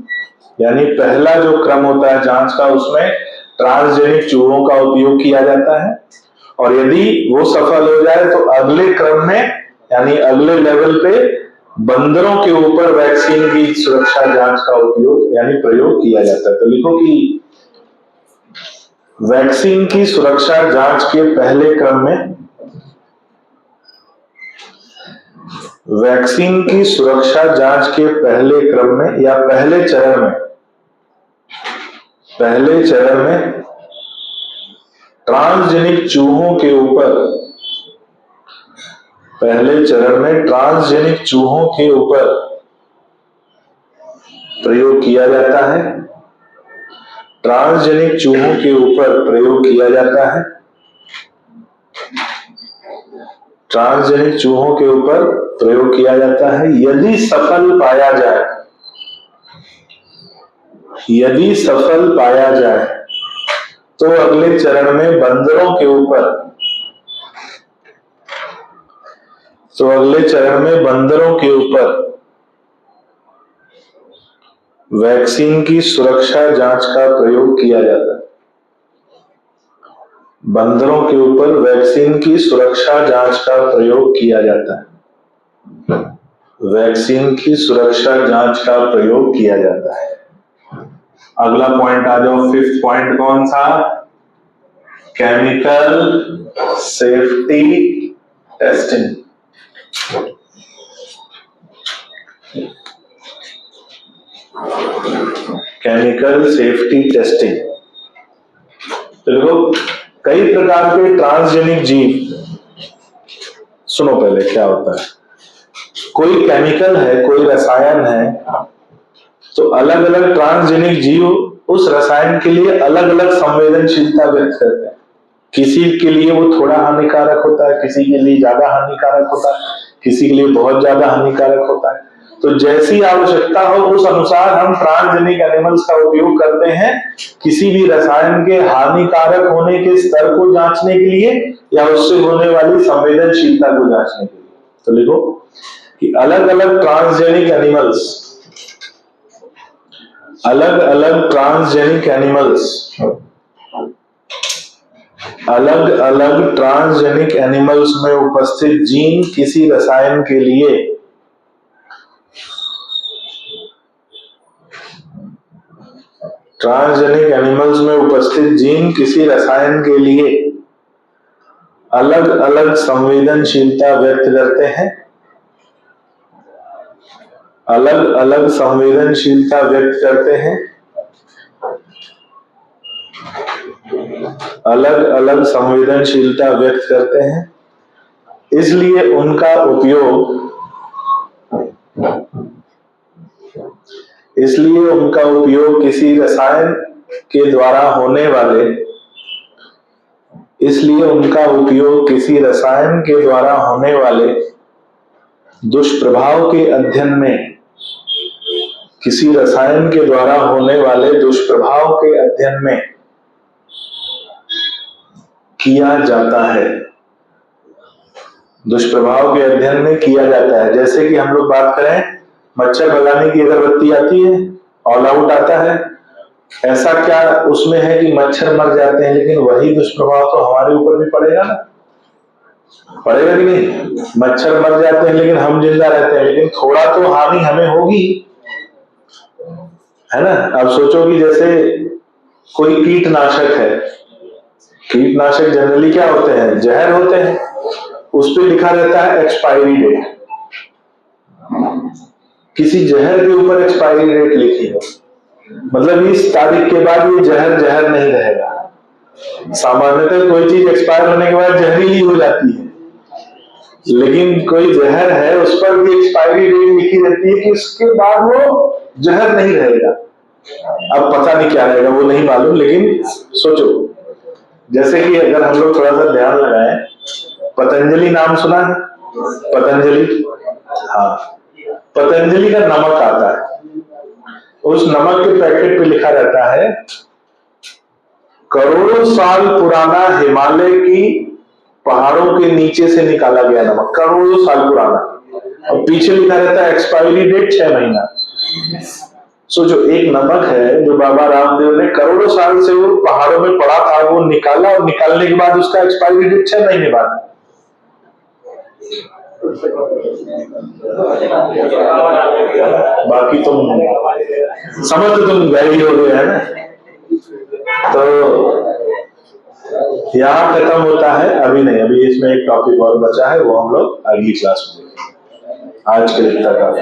यानी पहला जो क्रम होता है जांच का, उसमें ट्रांसजेनिक चूहों का उपयोग किया जाता है, और यदि वो सफल हो जाए तो अगले क्रम में, यानी अगले लेवल पे बंदरों के ऊपर वैक्सीन की सुरक्षा जांच का उपयोग यानी प्रयोग किया जाता है। तो लिखो कि वैक्सीन की सुरक्षा जांच के पहले क्रम में, वैक्सीन की सुरक्षा जांच के पहले क्रम में या पहले चरण में, पहले चरण में ट्रांसजेनिक चूहों के ऊपर, पहले चरण में ट्रांसजेनिक चूहों के ऊपर प्रयोग किया जाता है, ट्रांसजेनिक चूहों के ऊपर प्रयोग किया जाता है, ट्रांसजेनिक चूहों के ऊपर प्रयोग किया जाता है। यदि सफल पाया जाए, यदि सफल पाया जाए तो अगले चरण में बंदरों के ऊपर, तो अगले चरण में बंदरों के ऊपर वैक्सीन की सुरक्षा जांच का प्रयोग किया जाता है। बंदरों के ऊपर वैक्सीन की सुरक्षा जांच का प्रयोग किया जाता है, वैक्सीन की सुरक्षा जांच का प्रयोग किया जाता है। अगला पॉइंट आ जाओ, फिफ्थ पॉइंट कौन सा? Chemical safety testing. Chemical safety testing. तो देखो, कई प्रकार के ट्रांसजेनिक जीव, सुनो पहले क्या होता है। कोई केमिकल है, कोई रसायन है, तो अलग अलग ट्रांसजेनिक जीव उस रसायन के लिए अलग अलग संवेदनशीलता व्यक्त करते हैं। किसी के लिए वो थोड़ा हानिकारक होता है, किसी के लिए ज्यादा हानिकारक होता है, किसी के लिए बहुत ज्यादा हानिकारक होता है। तो जैसी आवश्यकता हो उस अनुसार हम ट्रांसजेनिक एनिमल्स का उपयोग करते हैं, किसी भी रसायन के हानिकारक होने के स्तर को जांचने के लिए या उससे होने वाली संवेदनशीलता को जांचने के लिए। तो लिखो कि अलग अलग ट्रांसजेनिक एनिमल्स, अलग अलग ट्रांसजेनिक एनिमल्स, अलग अलग ट्रांसजेनिक एनिमल्स में उपस्थित जीन किसी रसायन के लिए ट्रांसजेनिक एनिमल्स में उपस्थित जीन किसी रसायन के लिए अलग अलग संवेदनशीलता व्यक्त करते हैं, अलग अलग संवेदनशीलता व्यक्त करते हैं, अलग अलग संवेदनशीलता व्यक्त करते हैं, इसलिए उनका उपयोग किसी रसायन के द्वारा होने वाले दुष्प्रभाव के अध्ययन में किया जाता है। जैसे कि हम लोग बात करें, मच्छर भगाने की अगरबत्ती आती है, ऑल आउट आता है, ऐसा क्या उसमें है कि मच्छर मर जाते हैं, लेकिन वही दुष्प्रभाव तो हमारे ऊपर भी पड़ेगा ना, पड़ेगा कि नहीं? मच्छर मर जाते हैं लेकिन हम जिंदा रहते हैं, लेकिन थोड़ा तो हानि हमें होगी, है ना? अब सोचो कि जैसे कोई कीटनाशक है, कीटनाशक जनरली क्या होते हैं? जहर होते हैं। उस पे लिखा रहता है एक्सपायरी डेट, किसी जहर के ऊपर एक्सपायरी डेट लिखी है, मतलब इस तारीख के बाद ये जहर नहीं रहेगा। सामान्यतः कोई चीज एक्सपायर होने के बाद जहरीली हो जाती है, लेकिन कोई जहर है उस पर भी एक्सपायरी डेट लिखी रहती है कि उसके बाद वो जहर नहीं रहेगा। अब पता नहीं क्या रहेगा, वो नहीं मालूम, लेकिन सोचो, जैसे कि अगर हम लोग थोड़ा सा ध्यान लगाएं, पतंजलि नाम सुना है? पतंजलि, हाँ, पतंजलि का नमक आता है, उस नमक के पैकेट पे लिखा रहता है करोड़ों साल पुराना हिमालय की पहाड़ों के नीचे से निकाला गया नमक, करोड़ों साल पुराना, और पीछे लिखा रहता है एक्सपायरी डेट 6 महीना। सोचो, एक नमक है जो बाबा रामदेव ने करोड़ों साल से वो पहाड़ों में पड़ा था, वो निकाला, और निकालने के बाद उसका एक्सपायरी डेट 6 महीने बाद। बाकी तुम गए ही हो गए, है ना? तो यहाँ खत्म होता है, अभी नहीं, अभी इसमें एक टॉपिक और बचा है, वो हम लोग अगली क्लास में देखेंगे। आज के लिए इतना काफी।